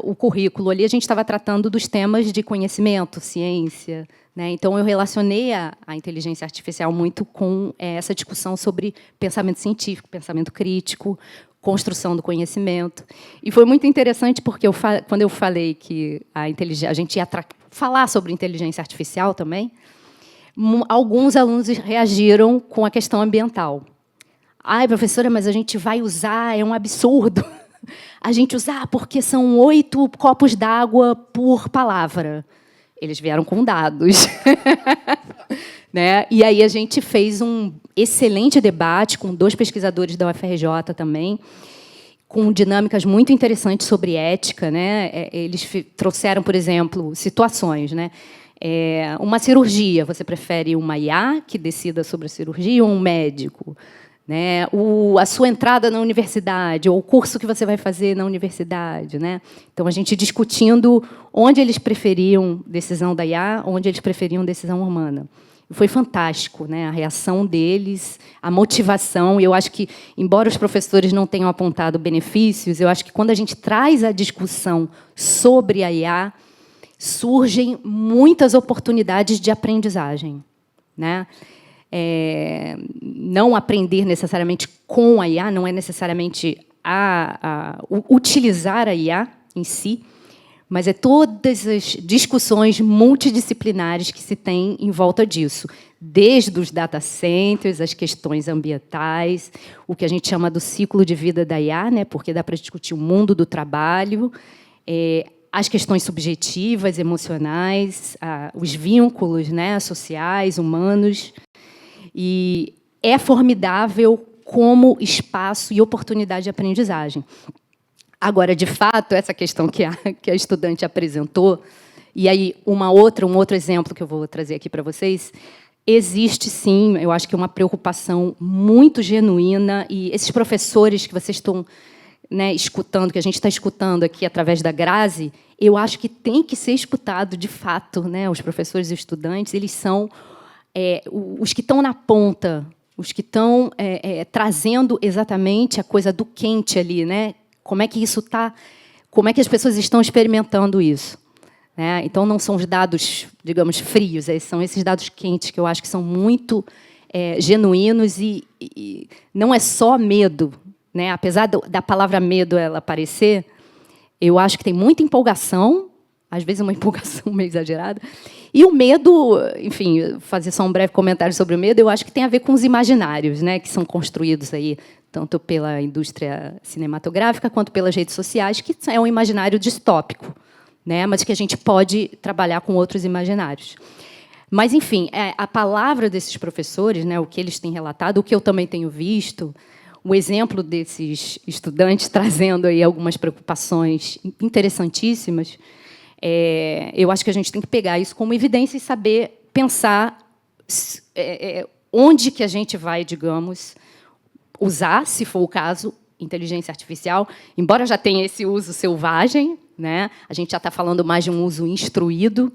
o currículo ali a gente estava tratando dos temas de conhecimento, ciência, né? Então eu relacionei a inteligência artificial muito com essa discussão sobre pensamento científico, pensamento crítico, construção do conhecimento. E foi muito interessante porque quando eu falei que a gente ia falar sobre inteligência artificial também, alguns alunos reagiram com a questão ambiental. Ai, professora, mas a gente vai usar, é um absurdo a gente usar, porque são 8 copos d'água por palavra. Eles vieram com dados. Né? E aí a gente fez um excelente debate com 2 pesquisadores da UFRJ também, com dinâmicas muito interessantes sobre ética, né? Eles trouxeram, por exemplo, situações, né? Uma cirurgia, você prefere uma IA que decida sobre a cirurgia ou um médico? Né? A sua entrada na universidade, ou o curso que você vai fazer na universidade. Né? Então, a gente discutindo onde eles preferiam decisão da IA, onde eles preferiam decisão humana. Foi fantástico, né? A reação deles, a motivação. Eu acho que, embora os professores não tenham apontado benefícios, eu acho que, quando a gente traz a discussão sobre a IA, surgem muitas oportunidades de aprendizagem. Né? Não aprender necessariamente com a IA, não é necessariamente utilizar a IA em si, mas é todas as discussões multidisciplinares que se tem em volta disso, desde os data centers, as questões ambientais, o que a gente chama do ciclo de vida da IA, né, porque dá para discutir o mundo do trabalho, as questões subjetivas, emocionais, os vínculos, né, sociais, humanos. E é formidável como espaço e oportunidade de aprendizagem. Agora, de fato, essa questão que a estudante apresentou, e aí um outro exemplo que eu vou trazer aqui para vocês, existe, sim, eu acho que uma preocupação muito genuína, e esses professores que vocês estão, né, escutando, que a gente está escutando aqui através da Grazi, eu acho que tem que ser escutado de fato. Né? Os professores e os estudantes, eles são os que estão na ponta, os que estão trazendo exatamente a coisa do quente ali, né? Como é que isso está? Como é que as pessoas estão experimentando isso? Né? Então, não são os dados, digamos, frios, são esses dados quentes que eu acho que são muito genuínos e não é só medo, né? Apesar da palavra medo ela aparecer, eu acho que tem muita empolgação, às vezes uma empolgação meio exagerada, e o medo, enfim, fazer só um breve comentário sobre o medo, eu acho que tem a ver com os imaginários, né, que são construídos aí tanto pela indústria cinematográfica quanto pelas redes sociais, que é um imaginário distópico, né, mas que a gente pode trabalhar com outros imaginários. Mas, enfim, a palavra desses professores, né, o que eles têm relatado, o que eu também tenho visto, o exemplo desses estudantes trazendo aí algumas preocupações interessantíssimas, eu acho que a gente tem que pegar isso como evidência e saber pensar onde que a gente vai, digamos, usar, se for o caso, inteligência artificial, embora já tenha esse uso selvagem, né? A gente já está falando mais de um uso instruído,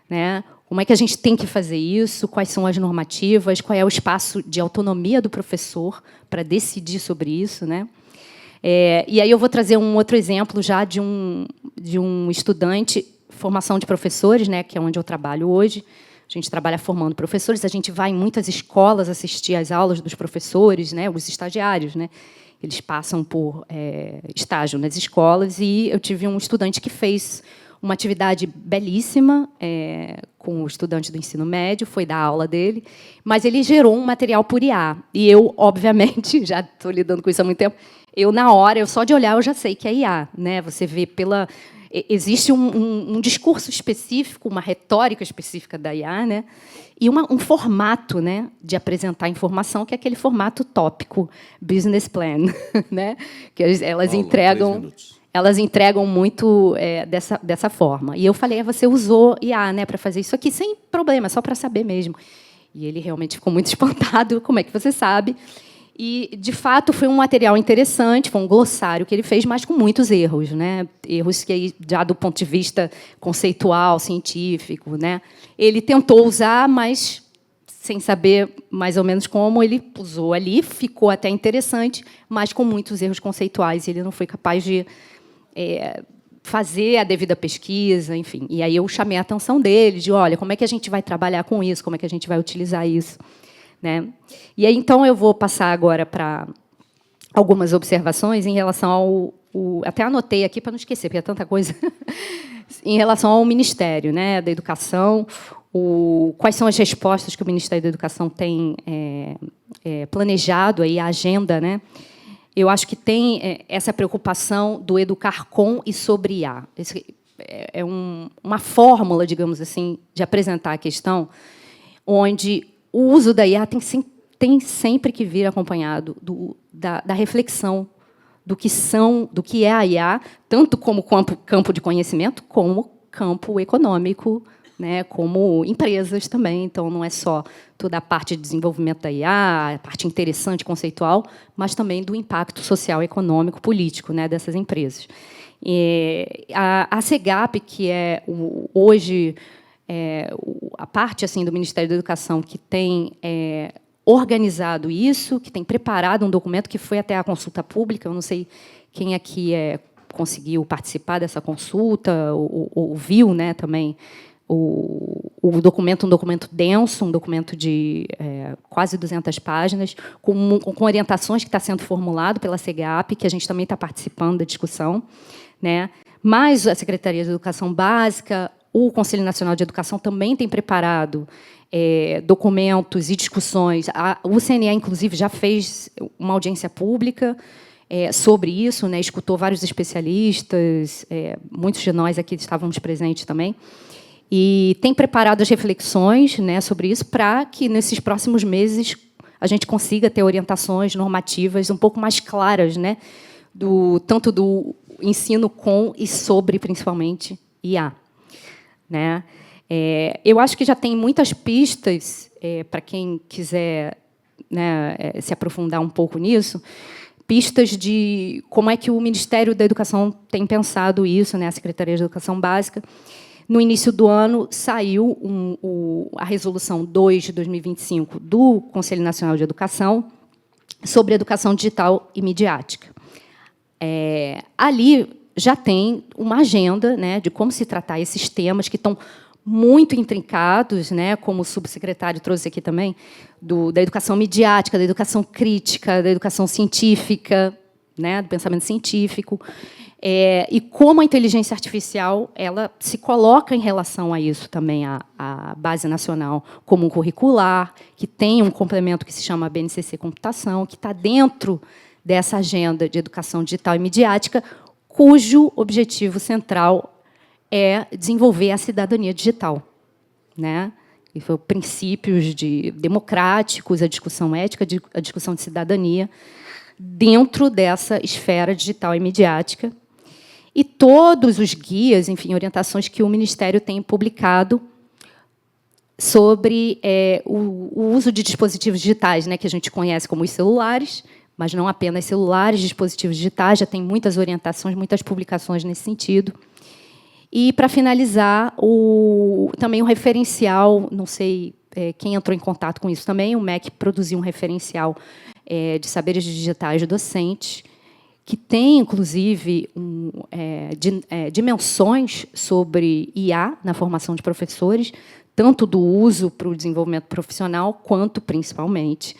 né? Como é que a gente tem que fazer isso? Quais são as normativas? Qual é o espaço de autonomia do professor para decidir sobre isso, né? E aí eu vou trazer um outro exemplo já de um estudante, formação de professores, né, que é onde eu trabalho hoje. A gente trabalha formando professores, a gente vai em muitas escolas assistir às aulas dos professores, né, os estagiários, né, eles passam por estágio nas escolas, e eu tive um estudante que fez uma atividade belíssima com o estudante do ensino médio, foi dar aula dele, mas ele gerou um material por IA. E eu, obviamente, já estou lidando com isso há muito tempo, na hora, só de olhar, eu já sei que é IA. Né? Você vê pela... Existe um discurso específico, uma retórica específica da IA, né? E um formato, né, de apresentar informação, que é aquele formato tópico, business plan, né? Que elas entregam... Elas entregam muito dessa forma. E eu falei, você usou IA, né, para fazer isso aqui, sem problema, só para saber mesmo. E ele realmente ficou muito espantado, como é que você sabe? E, de fato, foi um material interessante, foi um glossário que ele fez, mas com muitos erros, né? Erros que, já do ponto de vista conceitual, científico, né? Ele tentou usar, mas sem saber mais ou menos como, ele usou ali, ficou até interessante, mas com muitos erros conceituais, e ele não foi capaz de fazer a devida pesquisa, enfim. E aí eu chamei a atenção dele, de, olha, como é que a gente vai trabalhar com isso, como é que a gente vai utilizar isso. Né? E aí, então, eu vou passar agora para algumas observações em relação ao... até anotei aqui para não esquecer, porque é tanta coisa. Em relação ao Ministério, né, da Educação, quais são as respostas que o Ministério da Educação tem planejado, aí, a agenda. Né? Eu acho que tem essa preocupação do educar com e sobre IA. É uma fórmula, digamos assim, de apresentar a questão, onde o uso da IA tem sempre que vir acompanhado da reflexão do que é a IA, tanto como campo de conhecimento, como campo econômico, né, como empresas também. Então, não é só toda a parte de desenvolvimento da IA, a parte interessante, conceitual, mas também do impacto social, econômico, político, né, dessas empresas. A CEGAP, que é hoje... a parte assim do Ministério da Educação que tem organizado isso, que tem preparado um documento que foi até a consulta pública. Eu não sei quem aqui conseguiu participar dessa consulta ou viu, né, também o documento, um documento denso, um documento de quase 200 páginas, com orientações que está sendo formulado pela CEGAP, que a gente também está participando da discussão, né? Mas a Secretaria de Educação Básica, o Conselho Nacional de Educação também tem preparado documentos e discussões. O CNE, inclusive, já fez uma audiência pública sobre isso, né? Escutou vários especialistas, muitos de nós aqui estávamos presentes também, e tem preparado as reflexões, né, sobre isso, para que, nesses próximos meses, a gente consiga ter orientações normativas um pouco mais claras, né, tanto do ensino com e sobre, principalmente, IA. Né? Eu acho que já tem muitas pistas, para quem quiser, né, se aprofundar um pouco nisso, pistas de como é que o Ministério da Educação tem pensado isso, né, a Secretaria de Educação Básica, no início do ano, saiu a Resolução 2 de 2025 do Conselho Nacional de Educação sobre educação digital e midiática. Ali já tem uma agenda, né, de como se tratar esses temas que estão muito intrincados, né, como o subsecretário trouxe aqui também, da educação midiática, da educação crítica, da educação científica, né, do pensamento científico, e como a inteligência artificial ela se coloca em relação a isso também, a Base Nacional Comum Curricular, que tem um complemento que se chama BNCC Computação, que está dentro dessa agenda de educação digital e midiática, cujo objetivo central é desenvolver a cidadania digital, né? E foi princípios democráticos, a discussão ética, a discussão de cidadania, dentro dessa esfera digital e midiática. E todos os guias, enfim, orientações que o Ministério tem publicado sobre o uso de dispositivos digitais, né, que a gente conhece como os celulares, mas não apenas celulares, dispositivos digitais, já tem muitas orientações, muitas publicações nesse sentido. E, para finalizar, também o referencial, não sei quem entrou em contato com isso também, o MEC produziu um referencial de saberes digitais docentes, que tem, inclusive, dimensões sobre IA na formação de professores, tanto do uso para o desenvolvimento profissional, quanto, principalmente,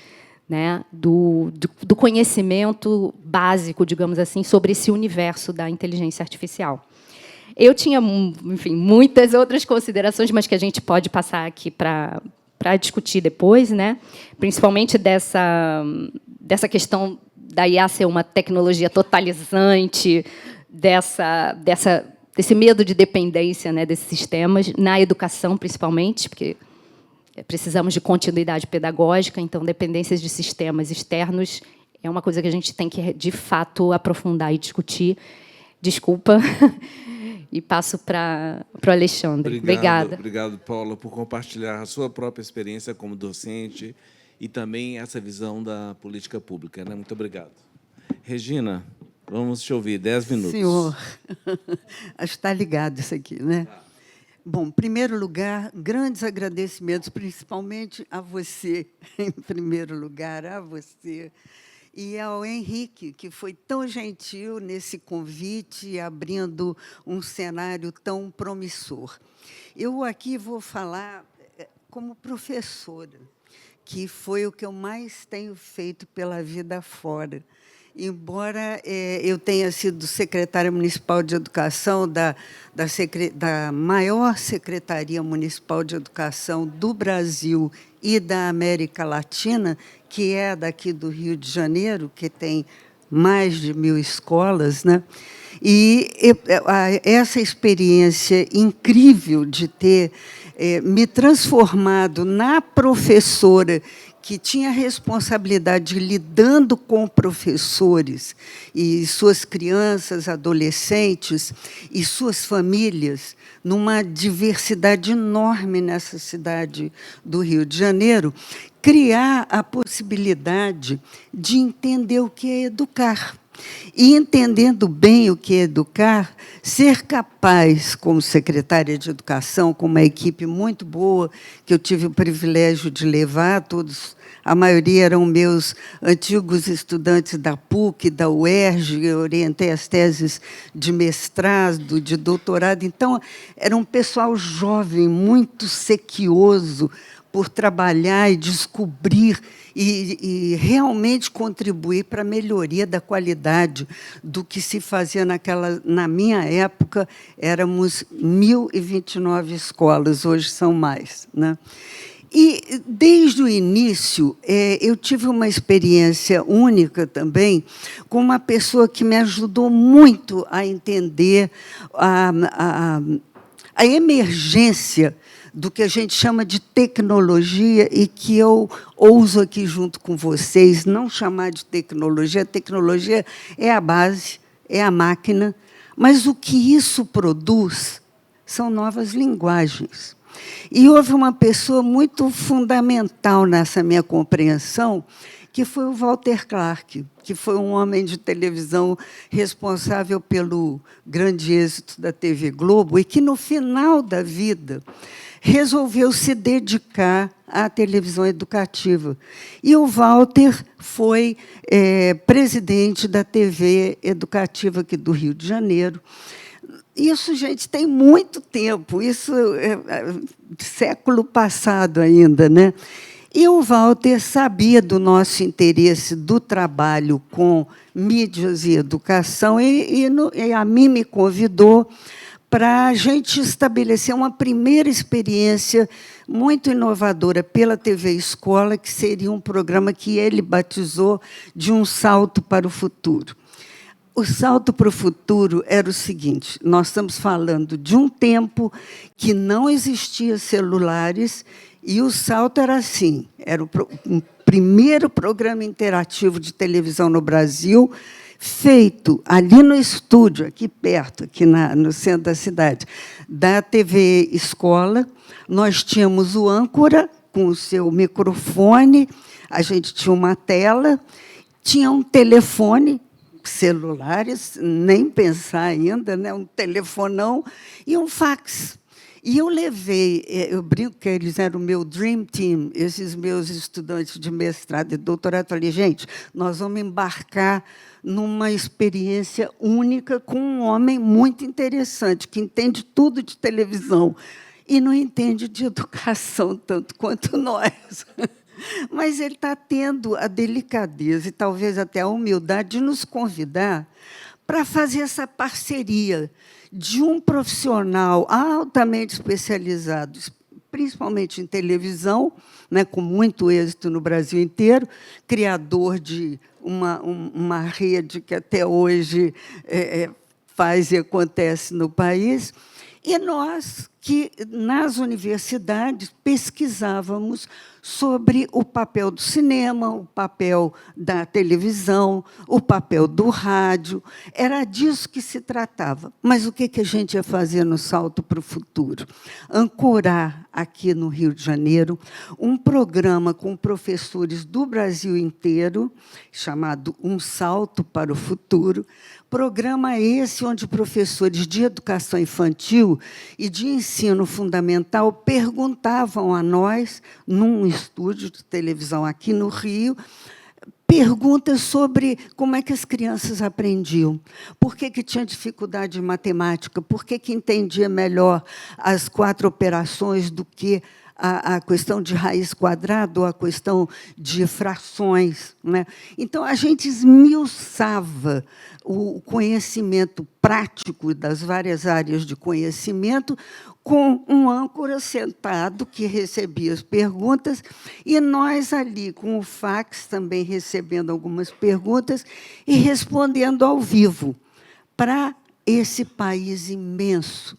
né, do conhecimento básico, digamos assim, sobre esse universo da inteligência artificial. Eu tinha, enfim, muitas outras considerações, mas que a gente pode passar aqui para discutir depois, né? Principalmente dessa questão da IA ser uma tecnologia totalizante, desse medo de dependência, né, desses sistemas, na educação, principalmente, porque precisamos de continuidade pedagógica, então dependências de sistemas externos é uma coisa que a gente tem que, de fato, aprofundar e discutir. Desculpa. E passo para o Alexandre. Obrigada. Obrigado, Paula, por compartilhar a sua própria experiência como docente e também essa visão da política pública, né? Muito obrigado. Regina, vamos te ouvir, 10 minutos. Senhor, acho que está ligado isso aqui, né? Bom, em primeiro lugar, grandes agradecimentos, principalmente a você, em primeiro lugar, a você, e ao Henrique, que foi tão gentil nesse convite, abrindo um cenário tão promissor. Eu aqui vou falar como professora, que foi o que eu mais tenho feito pela vida fora. Embora eu tenha sido secretária municipal de educação da maior secretaria municipal de educação do Brasil e da América Latina, que é daqui do Rio de Janeiro, que tem mais de 1000 escolas, né? E essa experiência incrível de ter me transformado na professora que tinha responsabilidade lidando com professores e suas crianças, adolescentes e suas famílias, numa diversidade enorme nessa cidade do Rio de Janeiro, criar a possibilidade de entender o que é educar. E, entendendo bem o que é educar, ser capaz, como secretária de Educação, com uma equipe muito boa, que eu tive o privilégio de levar, todos, a maioria eram meus antigos estudantes da PUC, da UERJ, eu orientei as teses de mestrado, de doutorado. Então, era um pessoal jovem, muito sequioso, por trabalhar e descobrir e realmente contribuir para a melhoria da qualidade do que se fazia na minha época, éramos 1029 escolas, hoje são mais, né? E, desde o início, eu tive uma experiência única também com uma pessoa que me ajudou muito a entender a emergência do que a gente chama de tecnologia e que eu ouso aqui junto com vocês não chamar de tecnologia. A tecnologia é a base, é a máquina, mas o que isso produz são novas linguagens. E houve uma pessoa muito fundamental nessa minha compreensão, que foi o Walter Clark, que foi um homem de televisão responsável pelo grande êxito da TV Globo e que, no final da vida, resolveu se dedicar à televisão educativa. E o Walter foi presidente da TV educativa aqui do Rio de Janeiro. Isso, gente, tem muito tempo, isso é século passado ainda, né? E o Walter sabia do nosso interesse do trabalho com mídias e educação e a mim me convidou para a gente estabelecer uma primeira experiência muito inovadora pela TV Escola, que seria um programa que ele batizou de Um Salto para o Futuro. O salto para o futuro era o seguinte: nós estamos falando de um tempo que não existia celulares, e o salto era assim, era o primeiro programa interativo de televisão no Brasil, feito ali no estúdio, aqui perto, aqui no centro da cidade, da TV Escola. Nós tínhamos o âncora com o seu microfone, a gente tinha uma tela, tinha um telefone, celulares, nem pensar ainda, né? Um telefonão e um fax. E eu levei, eu brinco que eles eram o meu dream team, esses meus estudantes de mestrado e doutorado. Falei, gente, nós vamos embarcar numa experiência única com um homem muito interessante, que entende tudo de televisão e não entende de educação tanto quanto nós. Mas ele está tendo a delicadeza e talvez até a humildade de nos convidar para fazer essa parceria de um profissional altamente especializado, principalmente em televisão, né, com muito êxito no Brasil inteiro, criador de uma rede que até hoje faz e acontece no país, e nós que, nas universidades, pesquisávamos sobre o papel do cinema, o papel da televisão, o papel do rádio. Era disso que se tratava. Mas o que a gente ia fazer no Salto para o Futuro? Ancorar, aqui no Rio de Janeiro, um programa com professores do Brasil inteiro, chamado Um Salto para o Futuro. Programa esse onde professores de educação infantil e de ensino fundamental perguntavam a nós, num estúdio de televisão aqui no Rio, perguntas sobre como é que as crianças aprendiam, por que tinha dificuldade em matemática, por que entendia melhor as 4 operações do que a questão de raiz quadrada ou a questão de frações, né? Então, a gente esmiuçava o conhecimento prático das várias áreas de conhecimento com um âncora sentado que recebia as perguntas e nós ali, com o fax, também recebendo algumas perguntas e respondendo ao vivo para esse país imenso.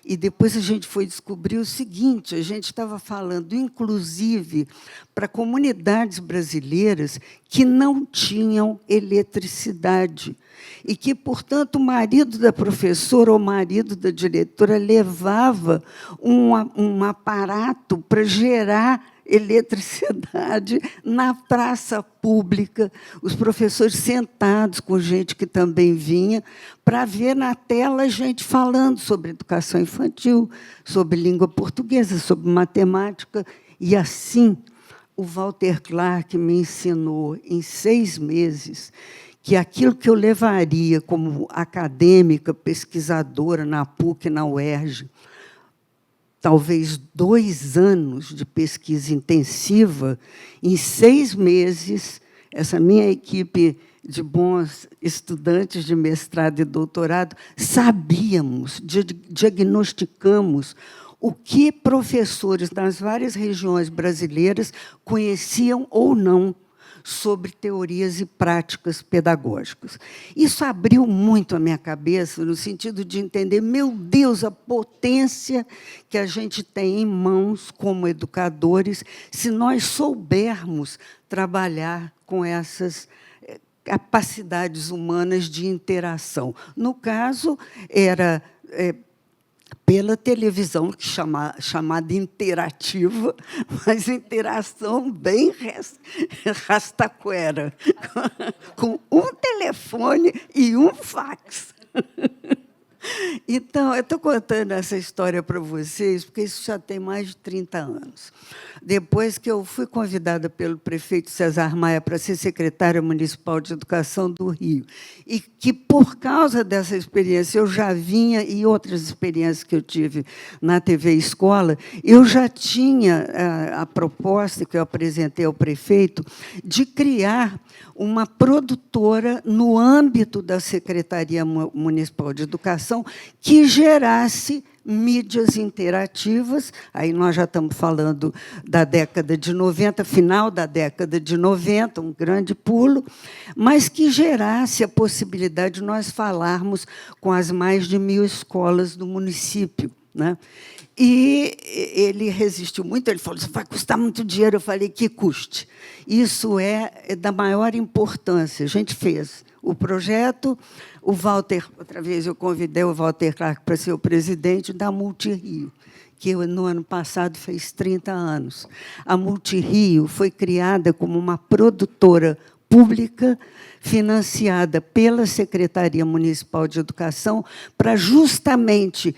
E depois a gente foi descobrir o seguinte, a gente estava falando, inclusive, para comunidades brasileiras que não tinham eletricidade e que, portanto, o marido da professora ou o marido da diretora levava um aparato para gerar eletricidade na praça pública, os professores sentados com gente que também vinha, para ver na tela gente falando sobre educação infantil, sobre língua portuguesa, sobre matemática. E, assim, o Walter Clark me ensinou, em 6 meses, que aquilo que eu levaria como acadêmica, pesquisadora na PUC, na UERJ, talvez 2 anos de pesquisa intensiva, em 6 meses, essa minha equipe de bons estudantes de mestrado e doutorado, sabíamos, diagnosticamos o que professores das várias regiões brasileiras conheciam ou não sobre teorias e práticas pedagógicas. Isso abriu muito a minha cabeça, no sentido de entender, meu Deus, a potência que a gente tem em mãos como educadores, se nós soubermos trabalhar com essas capacidades humanas de interação. No caso, era pela televisão, chamada interativa, mas interação bem rastaquera, com um telefone e um fax. Então, eu estou contando essa história para vocês, porque isso já tem mais de 30 anos. Depois que eu fui convidada pelo prefeito Cesar Maia para ser secretária municipal de Educação do Rio, e que, por causa dessa experiência, eu já vinha, e outras experiências que eu tive na TV Escola, eu já tinha a proposta que eu apresentei ao prefeito de criar uma produtora no âmbito da Secretaria Municipal de Educação que gerasse mídias interativas, aí nós já estamos falando da década de 90, final da década de 90, um grande pulo, mas que gerasse a possibilidade de nós falarmos com as mais de 1.000 escolas do município, né? E ele resistiu muito, ele falou, isso vai custar muito dinheiro. Eu falei, que custe. Isso é da maior importância. A gente fez o projeto, o Walter, outra vez eu convidei o Walter Clark para ser o presidente da Multirio, que no ano passado fez 30 anos. A Multirio foi criada como uma produtora pública, financiada pela Secretaria Municipal de Educação, para justamente,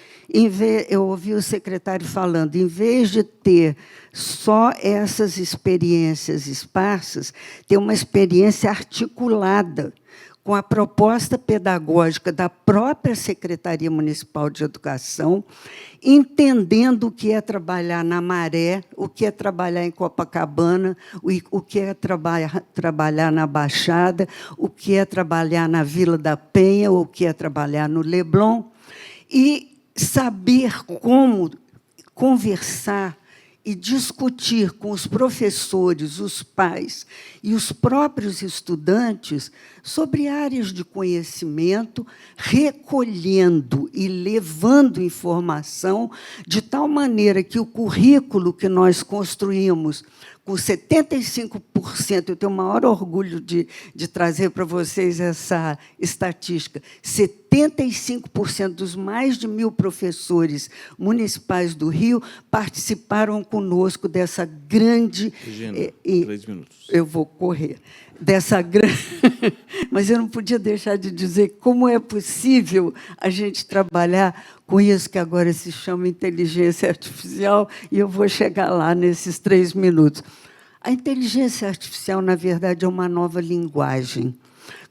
eu ouvi o secretário falando, em vez de ter só essas experiências esparsas, ter uma experiência articulada com a proposta pedagógica da própria Secretaria Municipal de Educação, entendendo o que é trabalhar na Maré, o que é trabalhar em Copacabana, o que é trabalhar na Baixada, o que é trabalhar na Vila da Penha, o que é trabalhar no Leblon, e saber como conversar e discutir com os professores, os pais e os próprios estudantes sobre áreas de conhecimento, recolhendo e levando informação de tal maneira que o currículo que nós construímos com 75%, eu tenho o maior orgulho de trazer para vocês essa estatística, 75% dos mais de 1.000 professores municipais do Rio participaram conosco dessa grande... Regina, 3 minutos. Eu vou correr. Dessa grande... Mas eu não podia deixar de dizer como é possível a gente trabalhar com isso que agora se chama inteligência artificial, e eu vou chegar lá nesses 3 minutos. A inteligência artificial, na verdade, é uma nova linguagem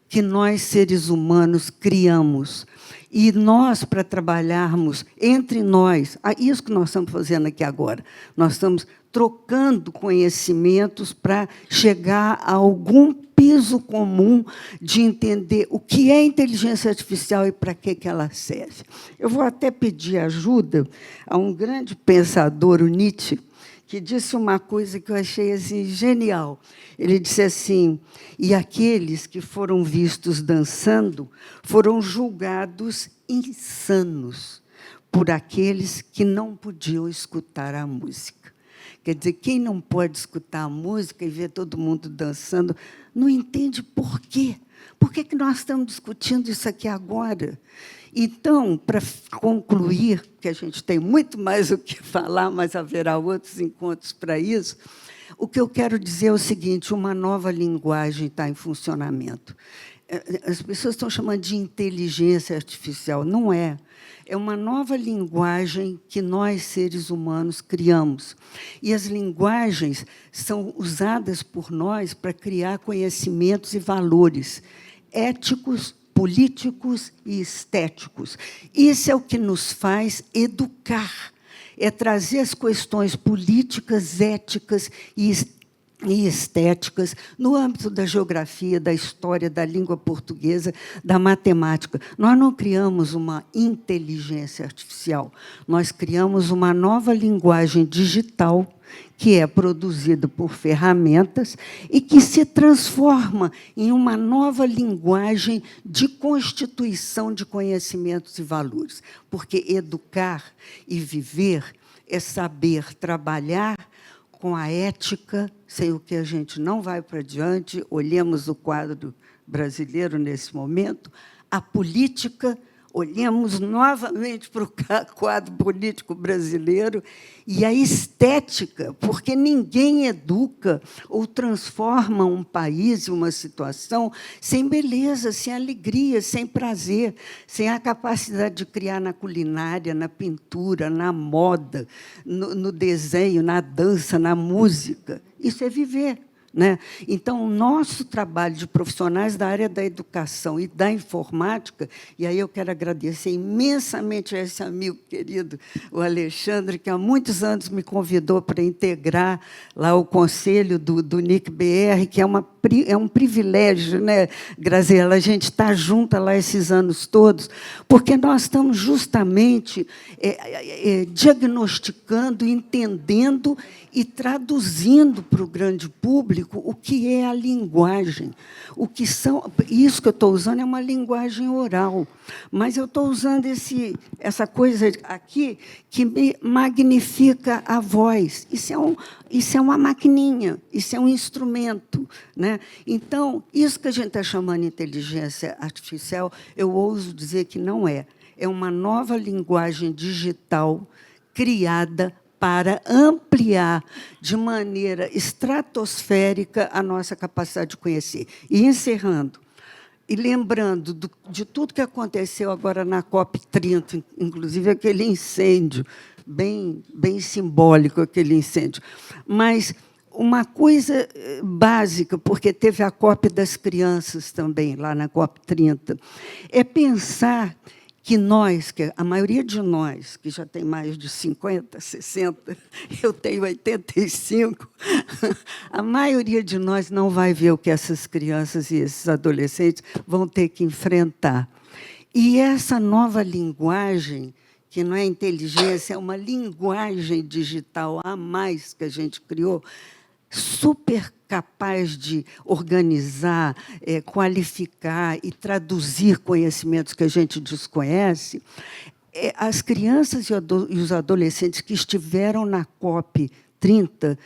que nós, seres humanos, criamos. E nós, para trabalharmos entre nós, isso que nós estamos fazendo aqui agora, nós estamos trocando conhecimentos para chegar a algum piso comum de entender o que é inteligência artificial e para que ela serve. Eu vou até pedir ajuda a um grande pensador, o Nietzsche, que disse uma coisa que eu achei assim, genial. Ele disse assim, e aqueles que foram vistos dançando foram julgados insanos por aqueles que não podiam escutar a música. Quer dizer, quem não pode escutar a música e ver todo mundo dançando, não entende por quê. Por que nós estamos discutindo isso aqui agora? Então, para concluir, que a gente tem muito mais o que falar, mas haverá outros encontros para isso, o que eu quero dizer é o seguinte, uma nova linguagem está em funcionamento. As pessoas estão chamando de inteligência artificial. Não é. É uma nova linguagem que nós, seres humanos, criamos. E as linguagens são usadas por nós para criar conhecimentos e valores éticos, políticos e estéticos. Isso é o que nos faz educar, é trazer as questões políticas, éticas e estéticas no âmbito da geografia, da história, da língua portuguesa, da matemática. Nós não criamos uma inteligência artificial, nós criamos uma nova linguagem digital que é produzida por ferramentas e que se transforma em uma nova linguagem de constituição de conhecimentos e valores. Porque educar e viver é saber trabalhar com a ética, sem o que a gente não vai para diante, olhemos o quadro brasileiro nesse momento, a política, Olhemos novamente para o quadro político brasileiro e a estética, porque ninguém educa ou transforma um país e uma situação sem beleza, sem alegria, sem prazer, sem a capacidade de criar na culinária, na pintura, na moda, no desenho, na dança, na música. Isso é viver. Né? Então, o nosso trabalho de profissionais da área da educação e da informática, e aí eu quero agradecer imensamente a esse amigo querido, o Alexandre, que há muitos anos me convidou para integrar lá o conselho do NIC-BR, que é um privilégio, né, Graziela, a gente estar junta lá esses anos todos, porque nós estamos justamente diagnosticando, entendendo e traduzindo para o grande público o que é a linguagem. O que são, isso que eu estou usando é uma linguagem oral, mas eu estou usando essa coisa aqui que me magnifica a voz. Isso é uma maquininha, isso é um instrumento. Né? Então, isso que a gente está chamando de inteligência artificial, eu ouso dizer que não é. É uma nova linguagem digital criada para ampliar de maneira estratosférica a nossa capacidade de conhecer. E, encerrando, e lembrando de tudo que aconteceu agora na COP30, inclusive aquele incêndio, bem simbólico aquele incêndio, mas uma coisa básica, porque teve a COP das crianças também, lá na COP30, é pensar que a maioria de nós, que já tem mais de 50, 60, eu tenho 85, a maioria de nós não vai ver o que essas crianças e esses adolescentes vão ter que enfrentar. E essa nova linguagem, que não é inteligência, é uma linguagem digital a mais que a gente criou, super capaz de organizar, qualificar e traduzir conhecimentos que a gente desconhece, as crianças e os adolescentes que estiveram na COP30,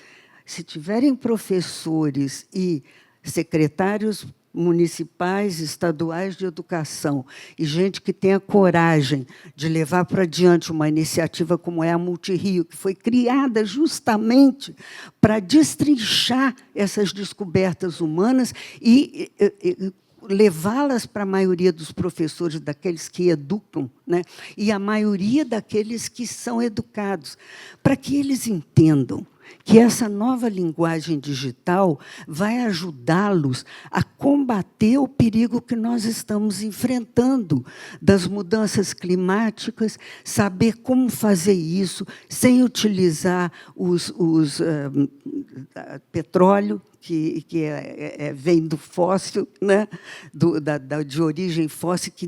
se tiverem professores e secretários municipais, estaduais de educação, e gente que tenha coragem de levar para diante uma iniciativa como é a Multirio, que foi criada justamente para destrinchar essas descobertas humanas e levá-las para a maioria dos professores, daqueles que educam, né? E a maioria daqueles que são educados, para que eles entendam que essa nova linguagem digital vai ajudá-los a combater o perigo que nós estamos enfrentando das mudanças climáticas, saber como fazer isso sem utilizar os petróleo, que vem do fóssil, né? De origem fóssil, que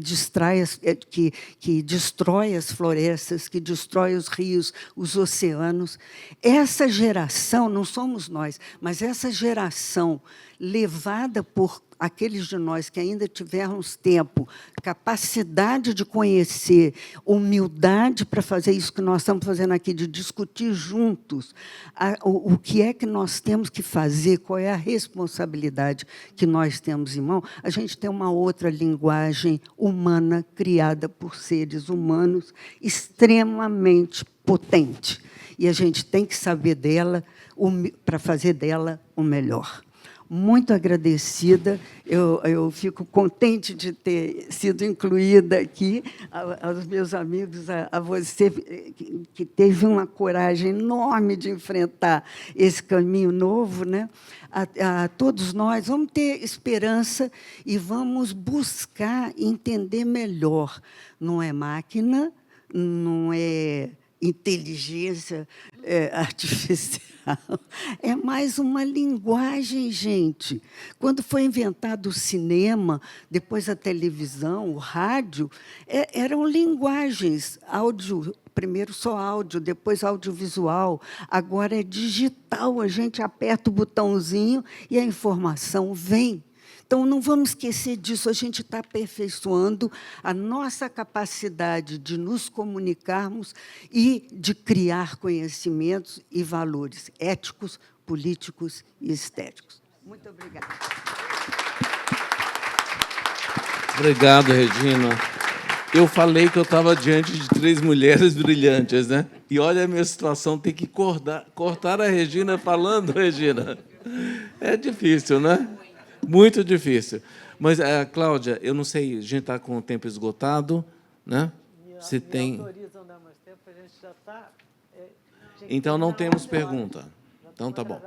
destrói as florestas, que destrói os rios, os oceanos. Essa geração, não somos nós, mas essa geração levada por aqueles de nós que ainda tivemos tempo, capacidade de conhecer, humildade para fazer isso que nós estamos fazendo aqui, de discutir juntos o que é que nós temos que fazer, qual é a responsabilidade que nós temos em mão, a gente tem uma outra linguagem humana criada por seres humanos extremamente potente. E a gente tem que saber dela para fazer dela o melhor. Muito agradecida, eu fico contente de ter sido incluída aqui, aos meus amigos, a você, que teve uma coragem enorme de enfrentar esse caminho novo, né? A todos nós, vamos ter esperança e vamos buscar entender melhor. Não é máquina, não é inteligência artificial, é mais uma linguagem, gente. Quando foi inventado o cinema, depois a televisão, o rádio, eram linguagens, áudio, primeiro só áudio, depois audiovisual, agora é digital, a gente aperta o botãozinho e a informação vem. Então, não vamos esquecer disso, a gente está aperfeiçoando a nossa capacidade de nos comunicarmos e de criar conhecimentos e valores éticos, políticos e estéticos. Muito obrigada. Obrigado, Regina. Eu falei que eu estava diante de 3 mulheres brilhantes, né? E olha a minha situação, tem que cortar a Regina falando, Regina. É difícil, né? Muito difícil. Mas, Cláudia, eu não sei, a gente está com o tempo esgotado, né? Se tem... autorizam dar mais tempo, a gente já está... Então, não temos pergunta. Então, tá bom.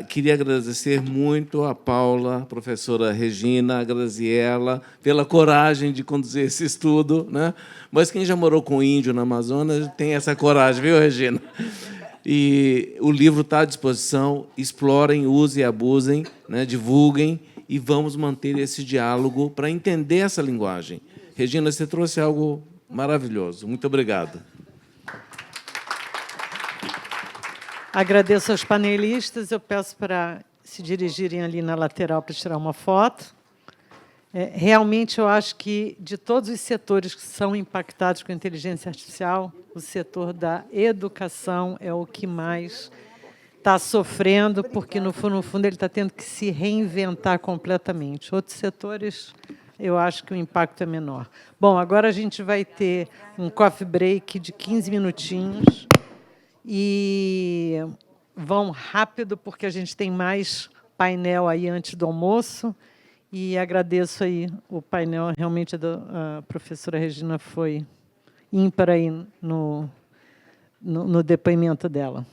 Queria agradecer muito a Paula, a professora Regina, a Graziela, pela coragem de conduzir esse estudo, né? Mas quem já morou com índio na Amazônia tem essa coragem, viu, Regina? E o livro está à disposição. Explorem, usem e abusem, né? Divulguem e vamos manter esse diálogo para entender essa linguagem. Regina, você trouxe algo maravilhoso. Muito obrigado. Agradeço aos panelistas. Eu peço para se dirigirem ali na lateral para tirar uma foto. Realmente, eu acho que, de todos os setores que são impactados com a inteligência artificial, o setor da educação é o que mais está sofrendo, porque, no fundo, ele está tendo que se reinventar completamente. Outros setores, eu acho que o impacto é menor. Bom, agora a gente vai ter um coffee break de 15 minutinhos. E vão rápido, porque a gente tem mais painel aí antes do almoço. E agradeço aí o painel, realmente a professora Regina foi ímpar aí no depoimento dela.